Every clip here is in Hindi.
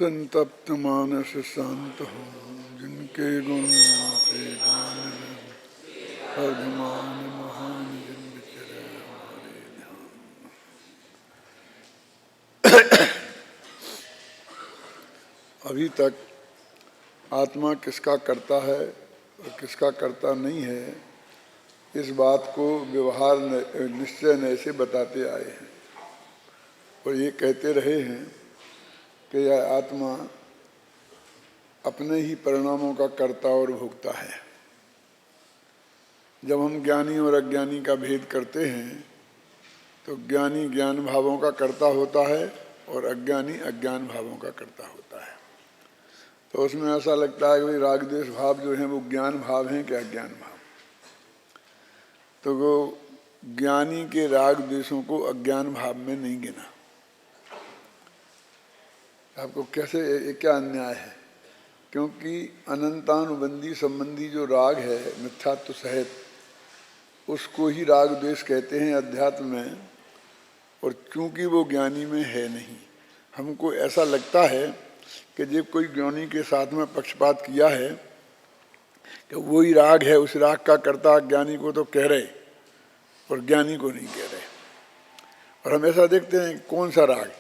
संतप्त मानस शांत हो, जिनके गुणों के गान में वर्धमान महान जिन विचरे हमारे ध्यान। अभी तक आत्मा किसका करता है और किसका करता नहीं है, इस बात को व्यवहार निश्चय नए से बताते आए हैं और ये कहते रहे हैं कि यह आत्मा अपने ही परिणामों का कर्ता और भोक्ता है। जब हम ज्ञानी और अज्ञानी का भेद करते हैं तो ज्ञानी ज्ञान भावों का कर्ता होता है और अज्ञानी अज्ञान भावों का कर्ता होता है। तो उसमें ऐसा लगता है कि राग द्वेष भाव जो हैं वो ज्ञान भाव हैं कि अज्ञान भाव। तो वो ज्ञानी के राग द्वेषों को अज्ञान भाव में नहीं गिना। आपको कैसे, ये क्या अन्याय है? क्योंकि अनंतानुबंधी संबंधी जो राग है मिथ्यात्व सहित, उसको ही राग द्वेष कहते हैं अध्यात्म में, और चूंकि वो ज्ञानी में है नहीं, हमको ऐसा लगता है कि जब कोई ज्ञानी के साथ में पक्षपात किया है कि वो ही राग है, उस राग का कर्ता ज्ञानी को तो कह रहे और ज्ञानी को नहीं कह रहे। और हम ऐसा देखते हैं कौन सा राग,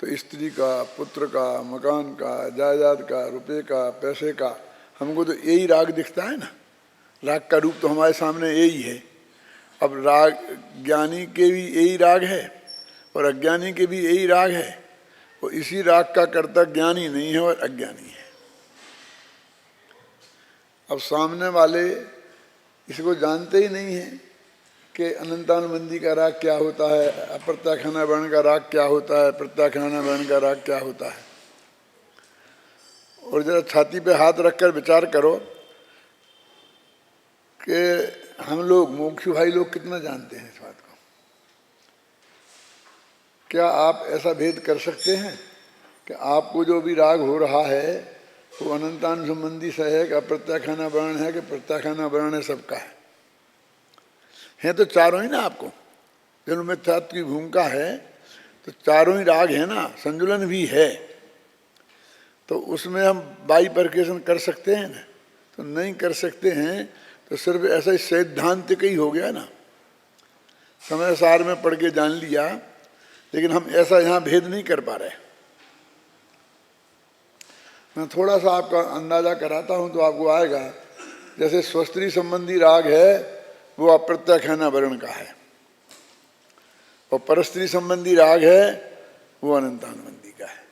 तो स्त्री का, पुत्र का, मकान का, जायदाद का, रुपए का, पैसे का, हमको तो यही राग दिखता है ना। राग का रूप तो हमारे सामने यही है। अब राग ज्ञानी के भी यही राग है और अज्ञानी के भी यही राग है, और इसी राग का कर्ता ज्ञानी नहीं है और अज्ञानी है। अब सामने वाले इसको जानते ही नहीं है कि अनंतानुबंधी का राग क्या होता है, अप्रत्याख्यान वर्ण का राग क्या होता है, प्रत्याख्यान वर्ण का राग क्या होता है। और जरा छाती पे हाथ रखकर विचार करो कि हम लोग मोक्षु भाई लोग कितना जानते हैं इस बात को। क्या आप ऐसा भेद कर सकते हैं कि आपको जो भी राग हो रहा है वो अनंतानु संबंधी से है कि अप्रत्याख्यान वर्ण है कि प्रत्याख्यान वर्ण है, सबका है तो चारों ही ना। आपको जन्म मिथ्यात्व की भूमिका है तो चारों ही राग है ना, संतुलन भी है। तो उसमें हम बाइफरकेशन कर सकते हैं ना? तो नहीं कर सकते हैं। तो सिर्फ ऐसा ही सैद्धांतिक ही हो गया ना, समय सार में पढ़ के जान लिया, लेकिन हम ऐसा यहाँ भेद नहीं कर पा रहे। मैं थोड़ा सा आपका अंदाजा कराता हूँ तो आपको आएगा। जैसे स्वस्त्री संबंधी राग है वो अप्रत्याख्यान वर्ण का है, और परस्त्री संबंधी राग है वो अनंतानुबंधी का है।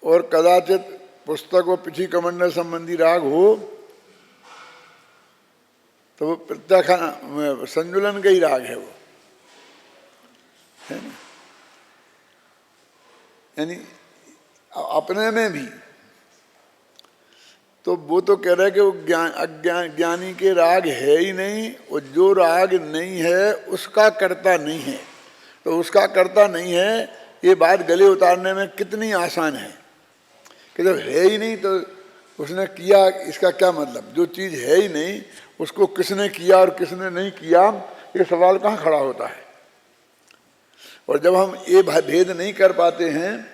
और कदाचित पुस्तक और पिछी कमंडल संबंधी राग हो तो वो प्रत्याख्यान संजुलन का ही राग है वो, है ना। यानी अपने में भी तो वो तो कह रहा है कि वो ज्ञानी के राग है ही नहीं, और जो राग नहीं है उसका कर्ता नहीं है। तो उसका कर्ता नहीं है, ये बात गले उतारने में कितनी आसान है कि जब है ही नहीं तो उसने किया, इसका क्या मतलब। जो चीज़ है ही नहीं उसको किसने किया और किसने नहीं किया, ये सवाल कहाँ खड़ा होता है। और जब हम ये भेद नहीं कर पाते हैं,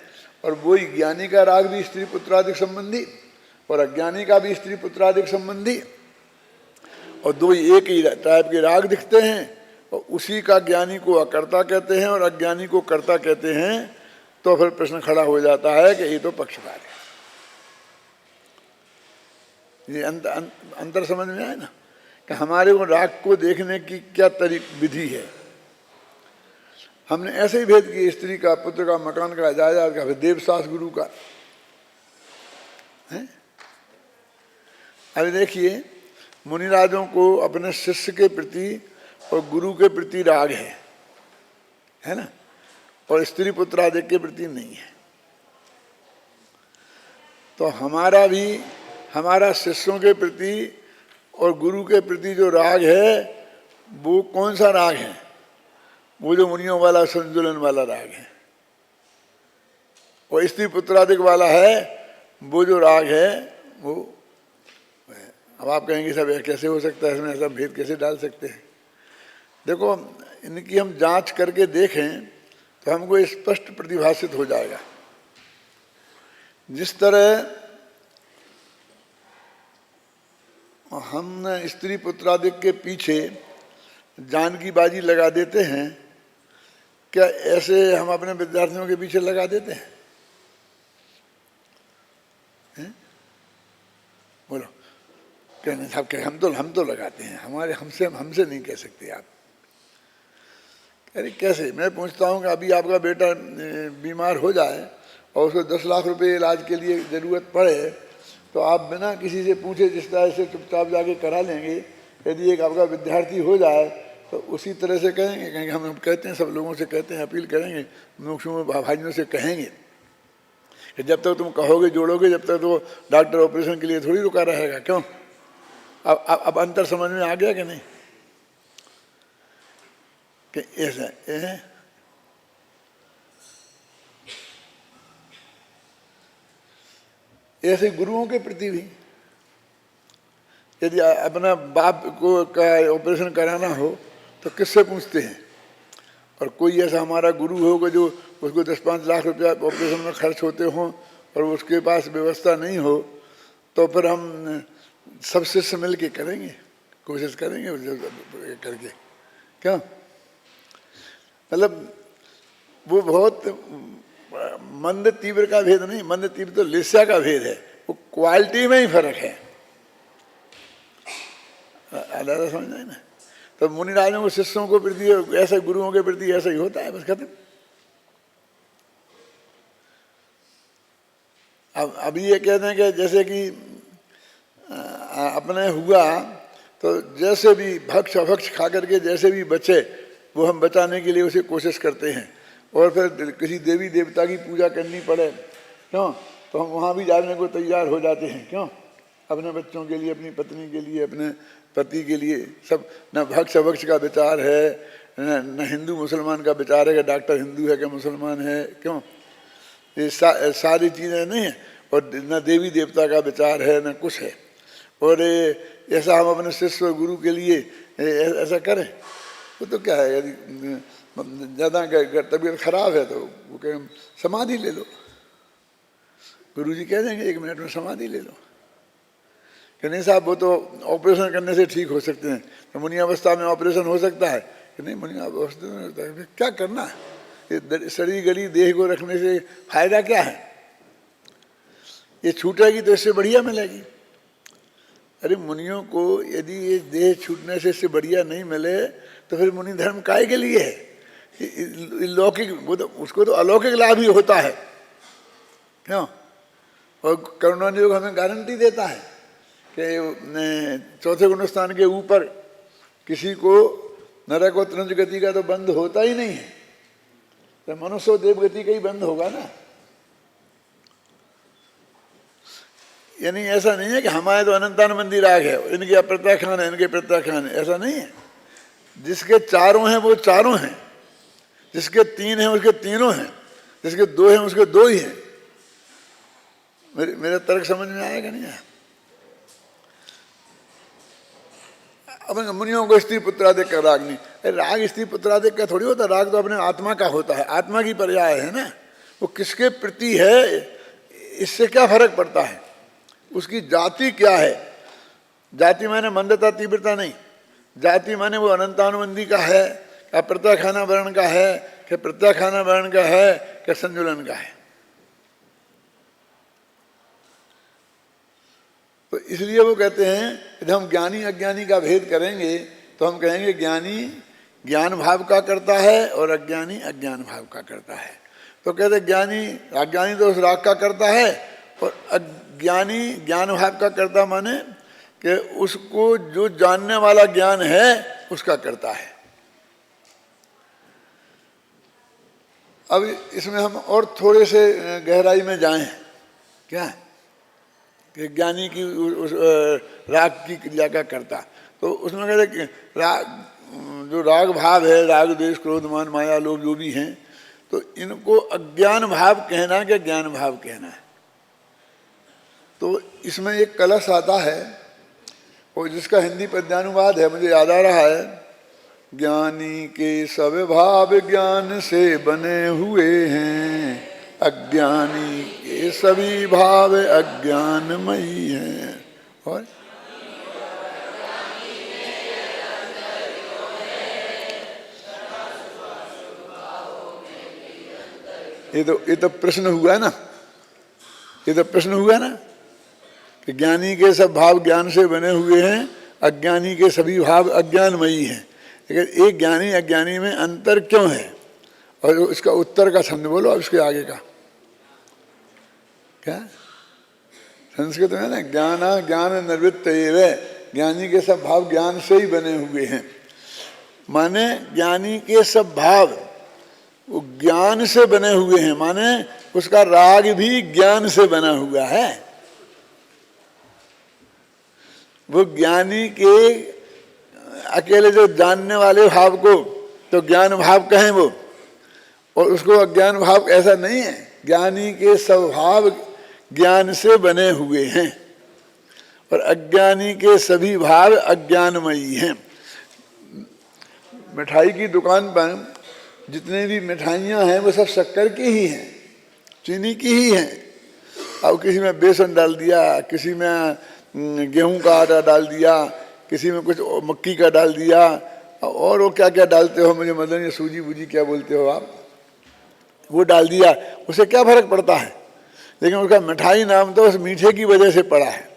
और वही ज्ञानी का राग भी स्त्री पुत्रादिक संबंधी और अज्ञानी का भी स्त्री पुत्रादिक संबंधी, और दो एक ही टाइप के राग दिखते हैं, और उसी का ज्ञानी को अकर्ता कहते हैं और अज्ञानी को कर्ता कहते हैं, तो फिर प्रश्न खड़ा हो जाता है कि ये तो पक्षपात है। ये अंतर समझ में आए ना कि हमारे को राग को देखने की क्या विधि है। हमने ऐसे ही भेद किए, स्त्री का, पुत्र का, मकान का, जायदाद का, फिर देवसास गुरु का है। अभी देखिए, मुनिराजों को अपने शिष्य के प्रति और गुरु के प्रति राग है ना, और स्त्री पुत्र आदि के प्रति नहीं है। तो हमारा भी, हमारा शिष्यों के प्रति और गुरु के प्रति जो राग है वो कौन सा राग है? वो जो मुनियों वाला संतुलन वाला राग है। और स्त्री पुत्रादिक वाला है वो जो राग है वो। अब आप कहेंगे सब कैसे हो सकता है, इसमें ऐसा भेद कैसे डाल सकते हैं? देखो, इनकी हम जांच करके देखें तो हमको स्पष्ट प्रतिभाषित हो जाएगा। जिस तरह हम स्त्री पुत्रादिक के पीछे जान की बाजी लगा देते हैं, क्या ऐसे हम अपने विद्यार्थियों के पीछे लगा देते हैं? बोलो, कहने साहब कह हम तो लगाते हैं, हमसे नहीं कह सकते आप। अरे कैसे? मैं पूछता हूँ कि अभी आपका बेटा बीमार हो जाए और उसको 10 लाख रुपए इलाज के लिए ज़रूरत पड़े, तो आप बिना किसी से पूछे जिस तरह से चुपचाप जाके करा लेंगे। यदि एक आपका विद्यार्थी हो जाए तो उसी तरह से कहेंगे? हम कहते हैं, सब लोगों से कहते हैं, अपील करेंगे, मुख्य भाइयों से कहेंगे कि जब तक तुम कहोगे जोड़ोगे, जब तक तो डॉक्टर ऑपरेशन के लिए थोड़ी रुका रहेगा। क्यों? अब अंतर समझ में आ गया कि नहीं? कि ऐसा ऐसे गुरुओं के प्रति भी यदि अपना बाप को का ऑपरेशन कराना हो तो किससे पूछते हैं? और कोई ऐसा हमारा गुरु होगा जो उसको 10-5 लाख रुपया ऑपरेशन में खर्च होते हों और उसके पास व्यवस्था नहीं हो, तो फिर हम सब शिष्य मिल के करेंगे, कोशिश करेंगे करके। क्यों? मतलब वो बहुत मंद तीव्र का भेद नहीं, मंद तीव्र तो लिस्या का भेद है, वो क्वालिटी में ही फर्क है। आधा समझ आए ना? तो मुनिराजों को शिष्यों को प्रति ऐसे, गुरुओं के प्रति ऐसा ही होता है, बस खत्म। अब अभी ये कहते हैं कि जैसे कि अपने हुआ तो जैसे भी भक्ष अभक्ष खा करके जैसे भी बचे, वो हम बचाने के लिए उसे कोशिश करते हैं। और फिर किसी देवी देवता की पूजा करनी पड़े, क्यों, तो हम वहाँ भी जाने को तैयार हो जाते हैं। क्यों? अपने बच्चों के लिए, अपनी पत्नी के लिए, अपने पति के लिए। सब न भक्ष अभक्ष का विचार है, न हिंदू मुसलमान का विचार है कि डॉक्टर हिंदू है कि मुसलमान है। क्यों? ये सारी चीज़ें नहीं है। और न देवी देवता का विचार है, न कुछ है। और ऐसा हम अपने शिष्य और गुरु के लिए ऐसा करें, वो तो क्या है, यदि ज़्यादा तबीयत खराब है तो वो कहें समाधि ले लो, गुरुजी कह देंगे 1 मिनट में समाधि ले लो। कि नहीं साहब वो तो ऑपरेशन करने से ठीक हो सकते हैं, तो मुनि अवस्था में ऑपरेशन हो सकता है कि नहीं? मुनि अवस्था में होता है, क्या करना है? ये शरीर गली देह को रखने से फायदा क्या है? ये छूटेगी तो इससे बढ़िया मिलेगी। अरे मुनियों को यदि ये देह छूटने से इससे बढ़िया नहीं मिले तो फिर मुनि धर्म काहे के लिए है? लौकिक, वो तो उसको तो अलौकिक लाभ ही होता है। क्यों? और करुणा योग हमें गारंटी देता है कि चौथे गुणस्थान के ऊपर किसी को नरक और त्रंज गति का तो बंद होता ही नहीं है, तो मनुष्य देव गति का ही बंद होगा ना। यानी ऐसा नहीं है कि हमारे तो अनंतानुबंधी राग है, इनके अप्रत्याख्यान है, इनके प्रत्याख्यान है, ऐसा नहीं है। जिसके चारों हैं वो चारों हैं, जिसके 3 हैं उसके तीनों हैं, जिसके 2 हैं उसके 2 ही हैं। मेरा तर्क समझ में आएगा नहीं आया? अब मुनियों को स्त्री पुत्रादिक का राग नहीं, राग स्त्री पुत्रादिक का थोड़ी होता, राग तो अपने आत्मा का होता है, आत्मा की पर्याय है ना। वो किसके प्रति है इससे क्या फर्क पड़ता है? उसकी जाति क्या है? जाति माने मंदता तीव्रता नहीं, जाति माने वो अनंतानुबंधी का है, क्या प्रत्याखाना वर्ण का है, क्या प्रत्याखाना वर्ण का है, क्या संजुलन का है। तो इसलिए वो कहते हैं यदि हम ज्ञानी अज्ञानी का भेद करेंगे तो हम कहेंगे ज्ञानी ज्ञान भाव का करता है और अज्ञानी अज्ञान भाव का करता है। तो कहते ज्ञानी अज्ञानी तो उस राग का करता है और अज्ञानी ज्ञान भाव का करता माने कि उसको जो जानने वाला ज्ञान है उसका करता है। अब इसमें हम और थोड़े से गहराई में जाएं, क्या कि ज्ञानी की उस राग की क्रिया का करता, तो उसमें कहते कि राग जो राग भाव है, राग द्वेष क्रोध मान माया लोभ जो भी हैं, तो इनको अज्ञान भाव कहना कि ज्ञान भाव कहना है। तो इसमें एक कलश आता है और जिसका हिंदी पद्यानुवाद है, मुझे याद आ रहा है ज्ञानी के सब भाव ज्ञान से बने हुए हैं, अज्ञानी के सभी भाव अज्ञानमयी हैं। और ये तो प्रश्न हुआ ना, ये तो प्रश्न हुआ ना कि ज्ञानी के सब भाव ज्ञान से बने हुए हैं, अज्ञानी के सभी भाव अज्ञानमयी हैं। लेकिन एक ज्ञानी अज्ञानी में अंतर क्यों है? और इसका उत्तर का छंद बोलो अब इसके आगे का क्या? संस्कृत में ना ज्ञान ज्ञान निर्वृत्त एवं, ज्ञानी के सब भाव ज्ञान से ही बने हुए हैं। माने ज्ञानी के सब भाव वो ज्ञान से बने हुए हैं, माने उसका राग भी ज्ञान से बना हुआ है। वो ज्ञानी के अकेले जो जानने वाले भाव को तो ज्ञान भाव कहें वो, और उसको अज्ञान भाव ऐसा नहीं है। ज्ञानी के स्वभाव ज्ञान से बने हुए हैं और अज्ञानी के सभी भाव अज्ञानमयी हैं। मिठाई की दुकान पर जितने भी मिठाइयाँ हैं वो सब शक्कर की ही हैं, चीनी की ही हैं। अब किसी में बेसन डाल दिया, किसी में गेहूं का आटा डाल दिया, किसी में कुछ मक्की का डाल दिया, और वो क्या क्या डालते हो, मुझे मतलब ये सूजी बूजी क्या बोलते हो आप, वो डाल दिया। उससे क्या फर्क पड़ता है? लेकिन उसका मिठाई नाम तो उस मीठे की वजह से पड़ा है।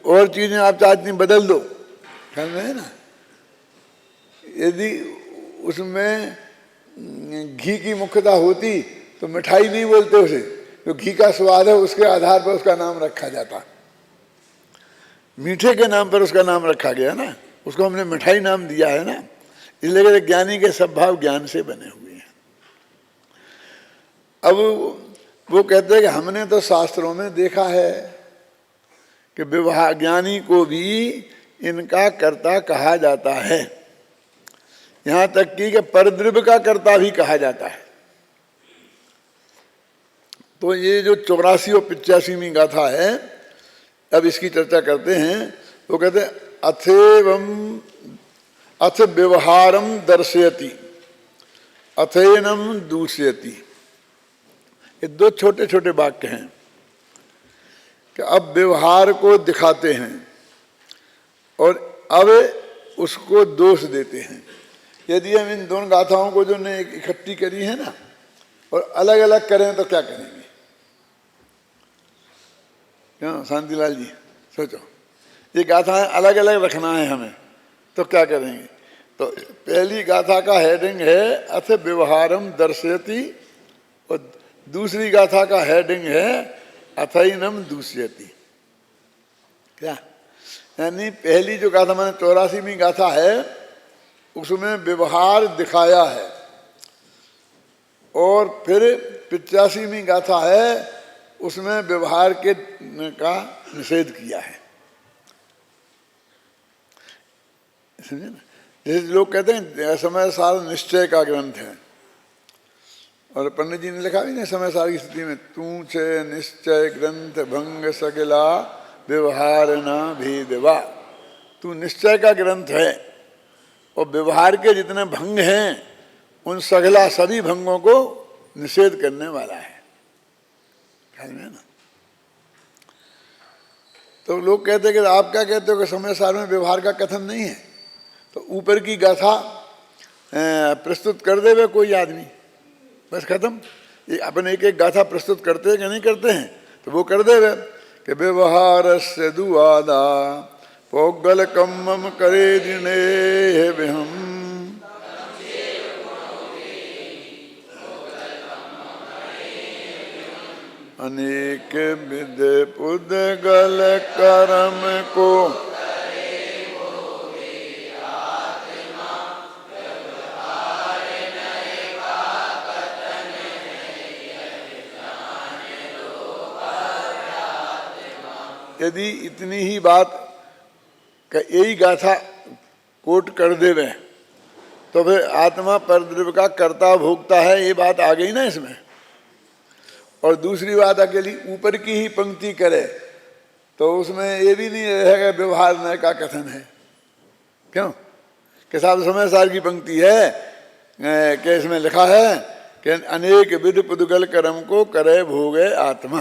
और चीज़ें आप चाहती बदल दो, ख्याल में है ना। यदि उसमें घी की मुख्यता होती तो मिठाई नहीं बोलते उसे, जो घी का स्वाद है उसके आधार पर उसका नाम रखा जाता। मीठे के नाम पर उसका नाम रखा गया ना, उसको हमने मिठाई नाम दिया है ना। इसलिए ज्ञानी के सब भाव ज्ञान से बने हुए हैं। अब वो कहते हैं कि हमने तो शास्त्रों में देखा है कि व्यवहार ज्ञानी को भी इनका कर्ता कहा जाता है, यहाँ तक कि परद्रव्य का कर्ता भी कहा जाता है। तो ये जो 84 और 85वीं गाथा है, अब इसकी चर्चा करते हैं। वो कहते हैं अथ व्यवहारम दर्शयति अथेनम दूषयति। ये दो छोटे छोटे वाक्य हैं कि अब व्यवहार को दिखाते हैं और अब उसको दोष देते हैं। यदि हम इन दोनों गाथाओं को जो ने इकट्ठी करी है ना और अलग अलग करें तो क्या करेंगे? क्यों शांतिलाल जी सोचो, ये गाथाएं अलग अलग रखना है हमें तो क्या करेंगे? तो पहली गाथा का हेडिंग है अथ व्यवहारम दर्शयति और दूसरी गाथा का हेडिंग है अथैनम दूषयति। क्या यानी पहली जो गाथा मैंने 84वीं गाथा है उसमें व्यवहार दिखाया है और फिर 85वीं गाथा है उसमें व्यवहार के का निषेध किया है। समझे ना? जैसे लोग कहते हैं समय सार निश्चय का ग्रंथ है, और पंडित जी ने लिखा भी नहीं समय सार की स्थिति में, तू छे निश्चय ग्रंथ भंग सगला व्यवहार ना भेदवा। तू निश्चय का ग्रंथ है और व्यवहार के जितने भंग हैं उन सगला सभी भंगों को निषेध करने वाला है। ख्याल में ना? तो लोग कहते हैं कि आप क्या कहते हो कि समय सार में व्यवहार का कथन नहीं है? तो ऊपर की गाथा प्रस्तुत कर देवे कोई आदमी, बस खत्म। ये अपन एक एक गाथा प्रस्तुत करते हैं कि नहीं करते हैं? तो वो कर देवे कि व्यवहार से दुआदा पोगल कम्मम करे दिने हम अनेक विद पुद्गल कर्म को यदि इतनी ही बात यही गाथा कोट कर देवे तो फिर आत्मा परद्रव्य का कर्ता भोगता है, ये बात आ गई ना इसमें। और दूसरी बात अकेली ऊपर की ही पंक्ति करे तो उसमें ये भी नहीं रहेगा व्यवहार न का कथन है। क्यों? कि साहब समय सार की पंक्ति है कि इसमें लिखा है कि अनेक विध पुद्गल कर्म को करे भोगे आत्मा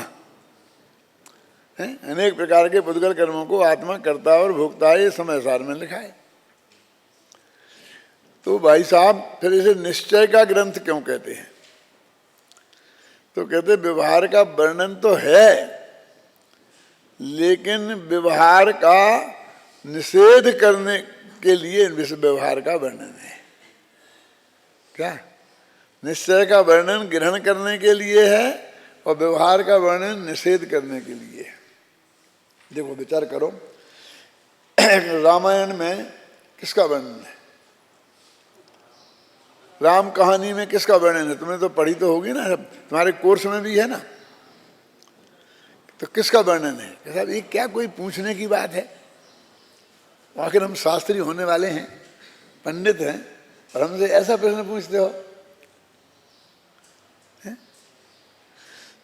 है। अनेक प्रकार के पुद्गल कर्मों को आत्मा करता और भोगता है, ये समय सार में लिखा है। तो भाई साहब फिर इसे निश्चय का ग्रंथ क्यों कहते हैं? तो कहते व्यवहार का वर्णन तो है, लेकिन व्यवहार का निषेध करने के लिए व्यवहार का वर्णन है। क्या? निश्चय का वर्णन ग्रहण करने के लिए है और व्यवहार का वर्णन निषेध करने के लिए है। देखो विचार करो, रामायण में किसका वर्णन है? राम कहानी में किसका वर्णन है? तुमने तो पढ़ी तो होगी ना, तुम्हारे कोर्स में भी है ना। तो किसका वर्णन है? साहब ये क्या कोई पूछने की बात है? आखिर हम शास्त्री होने वाले हैं, पंडित हैं, और हमसे ऐसा प्रश्न पूछते हो?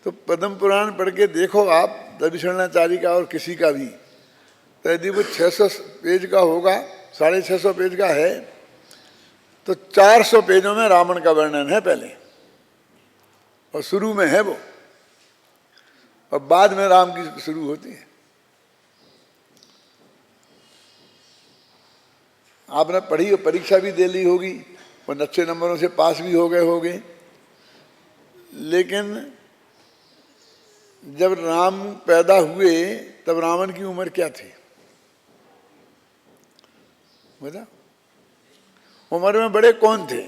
तो पद्म पुराण पढ़ के देखो आप, रविशरणाचार्य का और किसी का भी, तो यदि वो 600 पेज का होगा, 650 पेज का है, तो 400 पेजों में रावण का वर्णन है पहले, और शुरू में है वो, और बाद में राम की शुरू होती है। आपने पढ़ी और परीक्षा भी दे ली होगी और अच्छे नंबरों से पास भी हो गए होंगे, लेकिन जब राम पैदा हुए तब रावण की उम्र क्या थी बता? उम्र में बड़े कौन थे?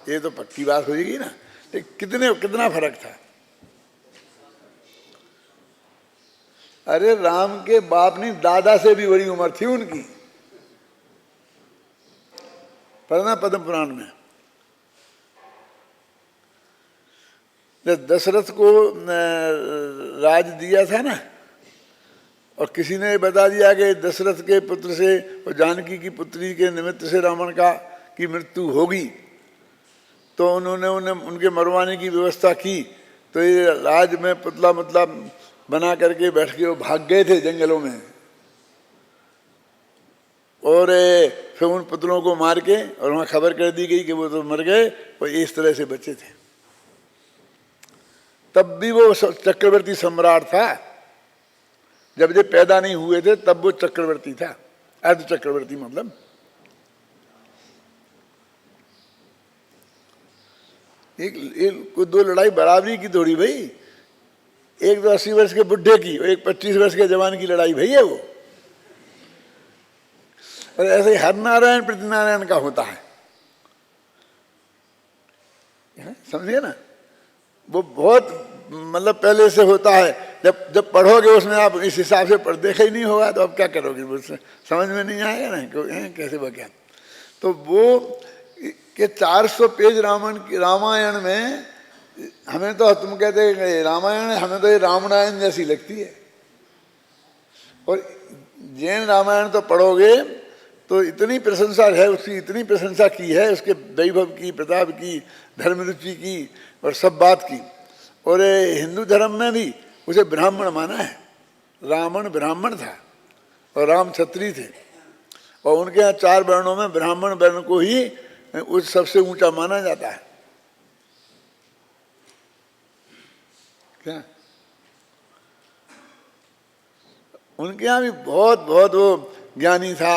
ये तो पक्की बात होगी ना, कितना फर्क था? अरे राम के बाप ने दादा से भी बड़ी उम्र थी उनकी, पढ़ना पद्म पुराण में। जब दशरथ को राज दिया था ना, और किसी ने बता दिया कि दशरथ के पुत्र से और जानकी की पुत्री के निमित्त से रावण की मृत्यु होगी, तो उन्होंने उनके मरवाने की व्यवस्था की। तो ये राज में पुतला बना करके बैठ के वो भाग गए थे जंगलों में, और फिर उन पुतलों को मार के और वहाँ खबर कर दी गई कि वो तो मर गए और इस तरह से बचे थे। तब भी वो चक्रवर्ती सम्राट था, जब ये पैदा नहीं हुए थे तब वो चक्रवर्ती था, अर्ध चक्रवर्ती मतलब। एक दो लड़ाई बराबरी की थोड़ी भाई, एक तो 80 वर्ष के बुढ़े की और एक 25 वर्ष के जवान की लड़ाई भई है वो। और ऐसे ही हर नारायण प्रतिनारायण का होता है, समझिए ना। वो बहुत मतलब पहले से होता है, जब पढ़ोगे उसमें आप इस हिसाब से देखा ही नहीं होगा तो अब क्या करोगे, समझ में नहीं आएगा ना कैसे बक्या। तो वो कि 400 पेज रामायण में, हमें तो तुम कहते हैं रामायण, हमें तो ये रामायण जैसी लगती है। और जैन रामायण तो पढ़ोगे तो इतनी प्रशंसा है उसकी, इतनी प्रशंसा की है उसके वैभव की, प्रताप की, धर्म रुचि की और सब बात की। और हिंदू धर्म में भी उसे ब्राह्मण माना है। रावण ब्राह्मण था और राम क्षत्रिय थे, और उनके यहाँ 4 वर्णों में ब्राह्मण वर्ण को ही उस सबसे ऊंचा माना जाता है। क्या उनके यहाँ भी बहुत बहुत वो ज्ञानी था,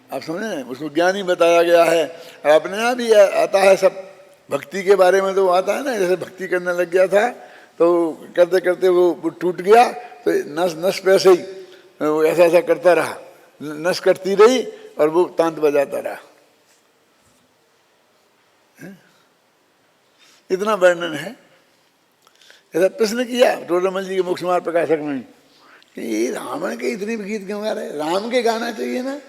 आप समझे, उसको ज्ञानी बताया गया है। और अपने यहाँ भी आता है सब, भक्ति के बारे में तो आता है ना, जैसे भक्ति करने लग गया था तो करते करते वो टूट गया, तो नस पे से ही वो ऐसा ऐसा करता रहा, नस कटती रही और वो तांत बजाता रहा। इतना वर्णन है। ऐसा प्रश्न किया टोडरमल जी के मोक्ष मार्ग प्रकाशक में कि रावण के इतने गीत क्यों गा रहे, राम के गाना चाहिए ना।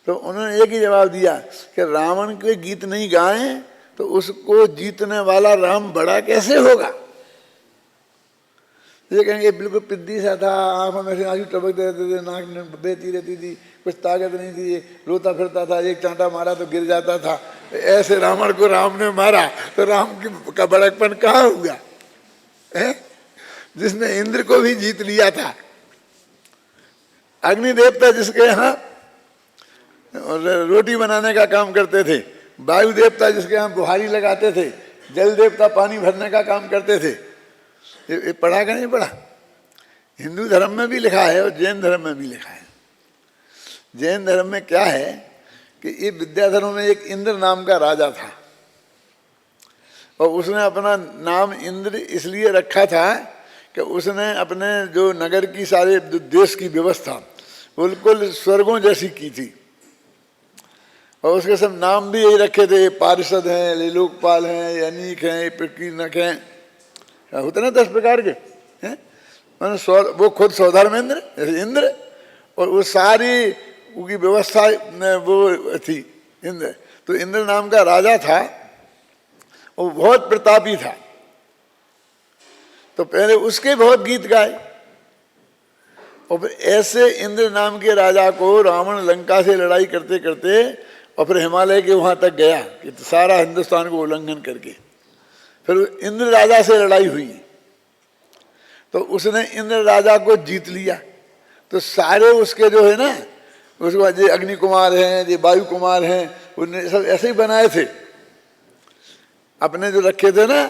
तो उन्होंने एक ही जवाब दिया कि रावण के गीत नहीं गाएं तो उसको जीतने वाला राम बड़ा कैसे होगा। ये कहेंगे बिल्कुल पिद्दी सा था, आंखों में से आंसू टपकते रहते थे, नाक में बहती रहती थी, कुछ ताकत नहीं थी, रोता फिरता था, एक चांटा मारा तो गिर जाता था। ऐसे रावण को राम ने मारा तो राम का बड़कपन कहाँ हुआ है? जिसने इंद्र को भी जीत लिया था, अग्निदेवता जिसके यहाँ और रोटी बनाने का काम करते थे, वायु देवता जिसके यहाँ बुहारी लगाते थे, जल देवता पानी भरने का काम करते थे। ये पढ़ा का नहीं पढ़ा? हिंदू धर्म में भी लिखा है और जैन धर्म में भी लिखा है। जैन धर्म में क्या है कि ये विद्याधरों में एक इंद्र नाम का राजा था, और उसने अपना नाम इंद्र इसलिए रखा था कि उसने अपने जो नगर की सारे देश की व्यवस्था बिल्कुल स्वर्गों जैसी की थी, और उसके सब नाम भी यही रखे थे, पार्षद हैं, लोकपाल हैं, अनीक हैं, प्रकीर्णक हैं, होते ना 10 प्रकार के हैं। वो खुद सौधर्मेंद्र इंद्र, और वो सारी उनकी व्यवस्था वो थी इंद्र। तो इंद्र नाम का राजा था, वो बहुत प्रतापी था। तो पहले उसके बहुत गीत गाए, और फिर ऐसे इंद्र नाम के राजा को रावण लंका से लड़ाई करते करते और फिर हिमालय के वहां तक गया कि तो सारा हिंदुस्तान को उल्लंघन करके फिर इंद्र राजा से लड़ाई हुई, तो उसने इंद्र राजा को जीत लिया। तो सारे उसके जो है ना, उसके बाद ये अग्नि कुमार हैं, ये वायु कुमार हैं, उन्हें सब ऐसे ही बनाए थे, अपने जो रखे थे ना।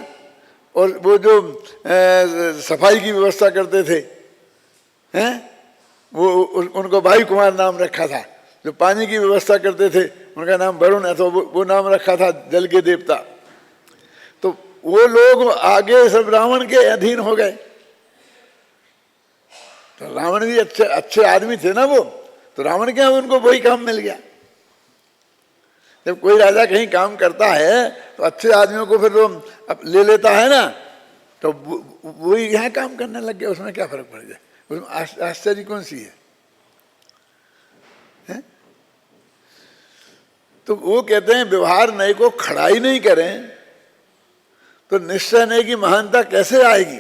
और वो जो सफाई की व्यवस्था करते थे हैं, वो उनको वायु कुमार नाम रखा था। जो पानी की व्यवस्था करते थे उनका नाम वरुण है, तो वो नाम रखा था जल के देवता। तो वो लोग आगे सब रावण के अधीन हो गए। तो रावण भी अच्छे आदमी थे ना वो, तो रावण के यहाँ उनको वही काम मिल गया। जब कोई राजा कहीं काम करता है तो अच्छे आदमियों को फिर वो ले लेता है ना, तो वही यहाँ काम करने लग गया। उसमें क्या फर्क पड़ जाए? उसमें आश्चर्य कौन सी है? तो वो कहते हैं व्यवहार नए को खड़ा ही नहीं करें तो निश्चय नए की महानता कैसे आएगी?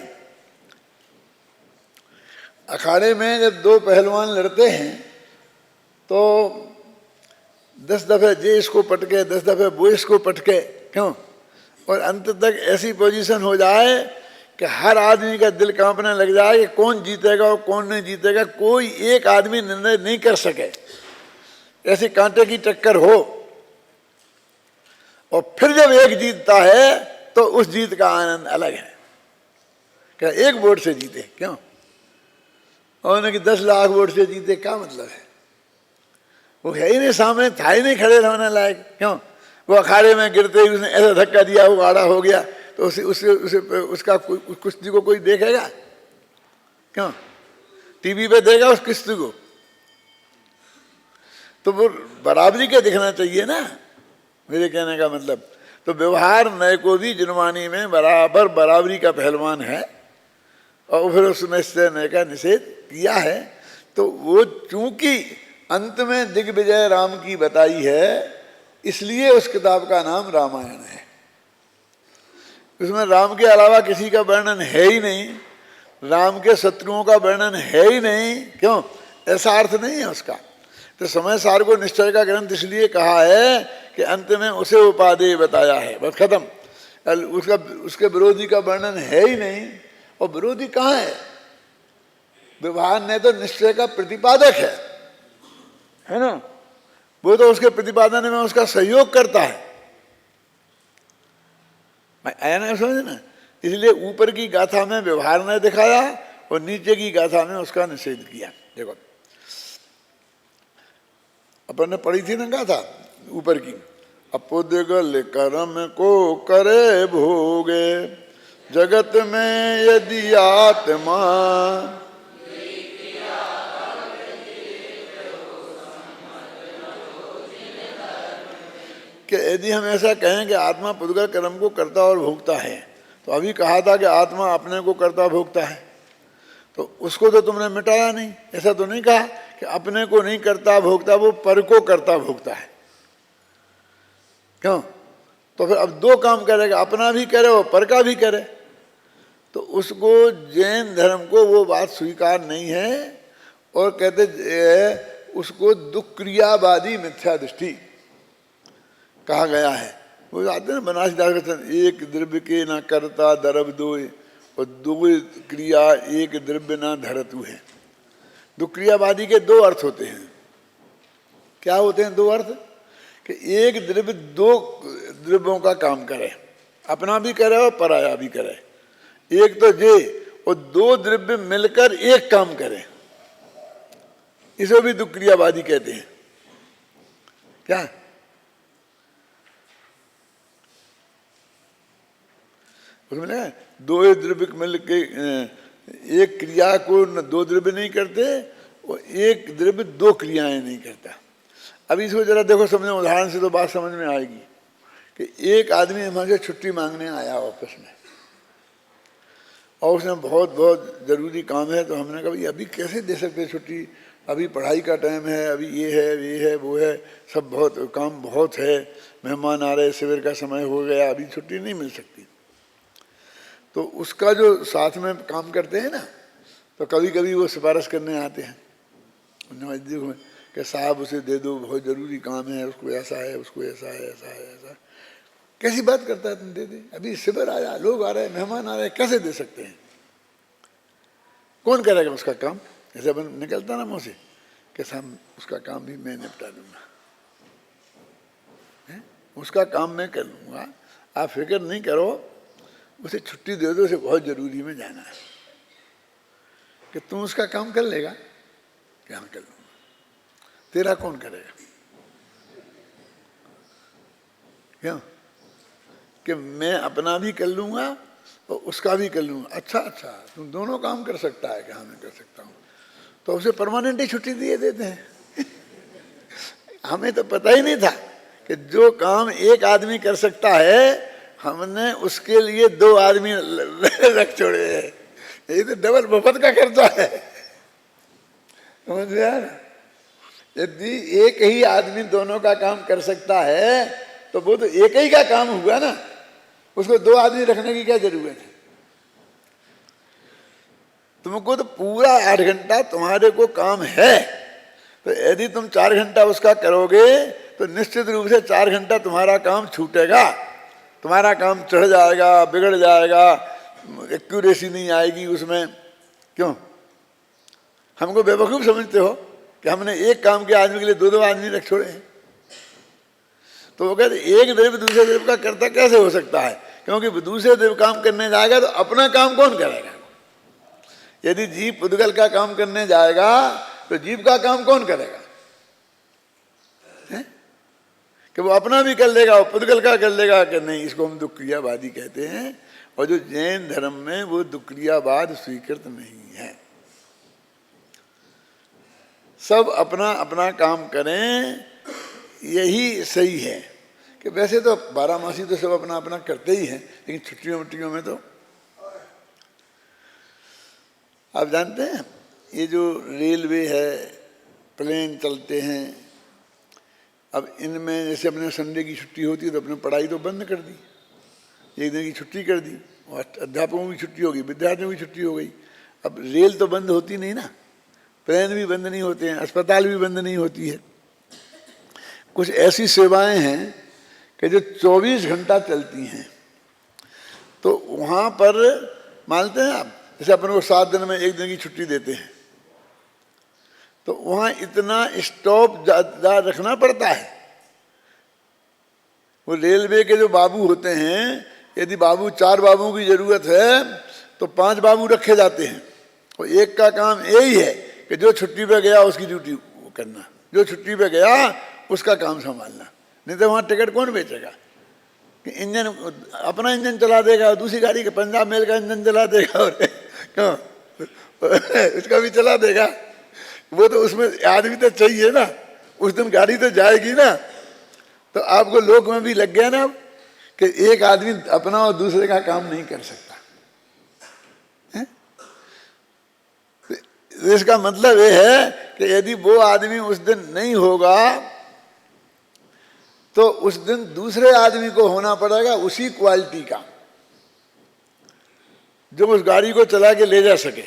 अखाड़े में जब 2 पहलवान लड़ते हैं तो 10 दफे जे इसको पटके, 10 दफे वो इसको पटके, क्यों? और अंत तक ऐसी पोजीशन हो जाए कि हर आदमी का दिल कांपने लग जाए कि कौन जीतेगा और कौन नहीं जीतेगा। कोई एक आदमी निर्णय नहीं कर सके, ऐसी कांटे की टक्कर हो। और फिर जब एक जीतता है तो उस जीत का आनंद अलग है। क्या एक वोट से जीते, क्यों? और उन्हें कि 10 लाख वोट से जीते, क्या मतलब है? वो है ही नहीं, सामने था ही नहीं खड़े रहने लायक, क्यों? वो अखाड़े में गिरते ही उसने ऐसा धक्का दिया, वो आड़ा हो गया, तो उसका कुश्ती को कोई देखेगा? क्यों? टीवी पे देगा उस कुश्ती को? तो वो बराबरी के दिखना चाहिए ना, मेरे कहने का मतलब। तो व्यवहार नए को भी जुर्मानी में बराबर बराबरी का पहलवान है, और फिर उसमें से नए का निषेध किया है। तो वो चूंकि अंत में दिग्विजय राम की बताई है, इसलिए उस किताब का नाम रामायण है। उसमें राम के अलावा किसी का वर्णन है ही नहीं, राम के शत्रुओं का वर्णन है ही नहीं, क्यों? ऐसा अर्थ नहीं है उसका। तो समय सार को निश्चय का ग्रंथ इसलिए कहा है कि अंत में उसे उपादेय बताया है, बस खत्म। उसके विरोधी का वर्णन है ही नहीं। और विरोधी कहाँ है? व्यवहार ने तो निश्चय का प्रतिपादक है ना, वो तो उसके प्रतिपादन में उसका सहयोग करता है। आया ना समझ ना? इसलिए ऊपर की गाथा में व्यवहार ने दिखाया और नीचे की गाथा में उसका निषेध किया। देखो अपन ने पढ़ी थी ना गाथा ऊपर की, अपुद्गल कर्म को करे भोगे, जगत में यदि आत्मा कि यदि हम ऐसा कहें कि आत्मा पुद्गल कर्म को करता और भोगता है, तो अभी कहा था कि आत्मा अपने को करता भोगता है, तो उसको तो तुमने मिटाया नहीं। ऐसा तो नहीं कहा कि अपने को नहीं करता भोगता, वो पर को करता भोगता है, क्यों? तो फिर अब 2 काम करेगा, अपना भी करे और पर का भी करे। तो उसको जैन धर्म को वो बात स्वीकार नहीं है, और कहते उसको दुक्रियावादी मिथ्या दृष्टि कहा गया है। वो आते हैं बनारसी दास, एक द्रव्य के ना करता द्रव दो, और 2 क्रिया एक द्रव्य ना धरतु है। दुक्रियावादी के 2 अर्थ होते हैं। क्या होते हैं दो अर्थ? कि एक द्रव्य दो द्रव्यों का काम करे, अपना भी करे और पराया भी करे। एक तो जे और दो द्रव्य मिलकर एक काम करें, इसे भी दुक्रियावादी कहते हैं। क्या? उसमें दो द्रव्य मिलकर एक क्रिया को न दो द्रव्य नहीं करते और एक द्रव्य दो क्रियाएं नहीं करता। अब इसको जरा देखो, समझो उदाहरण से तो बात समझ में आएगी कि एक आदमी हमारे छुट्टी मांगने आया ऑफिस में और उसने बहुत बहुत ज़रूरी काम है, तो हमने कहा भाई अभी कैसे दे सकते छुट्टी, अभी पढ़ाई का टाइम है, अभी ये है वो है, सब बहुत काम बहुत है, मेहमान आ रहे, शिविर का समय हो गया, अभी छुट्टी नहीं मिल सकती। तो उसका जो साथ में काम करते हैं ना, तो कभी कभी वो सिफारिश करने आते हैं कि साहब उसे दे दो, बहुत ज़रूरी काम है, उसको ऐसा है, उसको ऐसा है, ऐसा है, ऐसा। कैसी बात करता है, तुम दे दे, अभी शिविर आया, लोग आ रहे हैं, मेहमान आ रहे हैं, कैसे दे सकते हैं? कौन करेगा उसका काम? ऐसे अपन निकलता ना मुँह से कि साहब उसका काम भी मैं निपटा दूंगा, उसका काम मैं कर लूँगा, आप फिक्र नहीं करो, उसे छुट्टी दे दो, उसे बहुत ज़रूरी में जाना है। कि तुम उसका काम कर लेगा? क्या कर लूँगा, तेरा कौन करेगा? क्यों? कि मैं अपना भी कर लूँगा और उसका भी कर लूँगा। अच्छा अच्छा, तुम दोनों काम कर सकता है? कि हाँ मैं कर सकता हूँ। तो उसे परमानेंट ही छुट्टी दिए देते हैं। हमें तो पता ही नहीं था कि जो काम एक आदमी कर सकता है, हमने उसके लिए दो आदमी रख छोड़े हैं। ये तो डबल मुफ्त का खर्चा है, समझ में आया ना? यदि एक ही आदमी दोनों का काम कर सकता है तो वो तो एक ही का काम हुआ ना, उसको दो आदमी रखने की क्या जरूरत है? तुमको तो पूरा 8 घंटा तुम्हारे को काम है, तो यदि तुम 4 घंटा उसका करोगे तो निश्चित रूप से 4 घंटा तुम्हारा काम छूटेगा, तुम्हारा काम चढ़ जाएगा, बिगड़ जाएगा, एक्यूरेसी नहीं आएगी उसमें। क्यों? हमको बेवकूफ़ समझते हो कि हमने एक काम के आदमी के लिए दो दो आदमी रख छोड़े हैं? तो वो कहते एक द्रव्य दूसरे द्रव्य का कर्ता कैसे हो सकता है? क्योंकि दूसरे द्रव्य काम करने जाएगा तो अपना काम कौन करेगा? यदि जीव पुद्गल का काम करने जाएगा तो जीव का काम कौन करेगा? कि वो अपना भी कर लेगा और पुद्गल का कर लेगा? कि नहीं, इसको हम दुक्रियावादी कहते हैं। और जो जैन धर्म में वो दुक्रियावाद स्वीकृत नहीं है। सब अपना अपना काम करें, यही सही है। कि वैसे तो 12 मासी तो सब अपना अपना करते ही हैं, लेकिन छुट्टियों में तो आप जानते हैं ये जो रेलवे है, प्लेन चलते हैं, अब इनमें जैसे अपने संडे की छुट्टी होती है तो अपने पढ़ाई तो बंद कर दी, एक दिन की छुट्टी कर दी, और अध्यापकों की छुट्टी हो गई, विद्यार्थियों की छुट्टी हो गई। अब रेल तो बंद होती नहीं ना, प्लेन भी बंद नहीं होते हैं, अस्पताल भी बंद नहीं होती है। कुछ ऐसी सेवाएं हैं कि जो 24 घंटा चलती हैं, तो वहाँ पर मानते हैं आप, जैसे अपन को 7 दिन में 1 दिन की छुट्टी देते हैं, तो वहाँ इतना स्टॉप रखना पड़ता है। वो रेलवे के जो बाबू होते हैं, यदि 4 बाबुओं की जरूरत है तो 5 बाबू रखे जाते हैं, और एक का काम यही है कि जो छुट्टी पे गया उसकी ड्यूटी करना, जो छुट्टी पे गया उसका काम संभालना। नहीं तो वहाँ टिकट कौन बेचेगा? कि इंजन अपना इंजन चला देगा और दूसरी गाड़ी के पंजाब मेल का इंजन चला देगा, और क्यों उसका भी चला देगा। वो तो उसमें आदमी तो चाहिए ना, उस दिन गाड़ी तो जाएगी ना। तो आपको लोक में भी लग गया ना कि एक आदमी अपना और दूसरे का काम नहीं कर सकता है? इसका मतलब ये है कि यदि वो आदमी उस दिन नहीं होगा तो उस दिन दूसरे आदमी को होना पड़ेगा उसी क्वालिटी का, जो उस गाड़ी को चला के ले जा सके।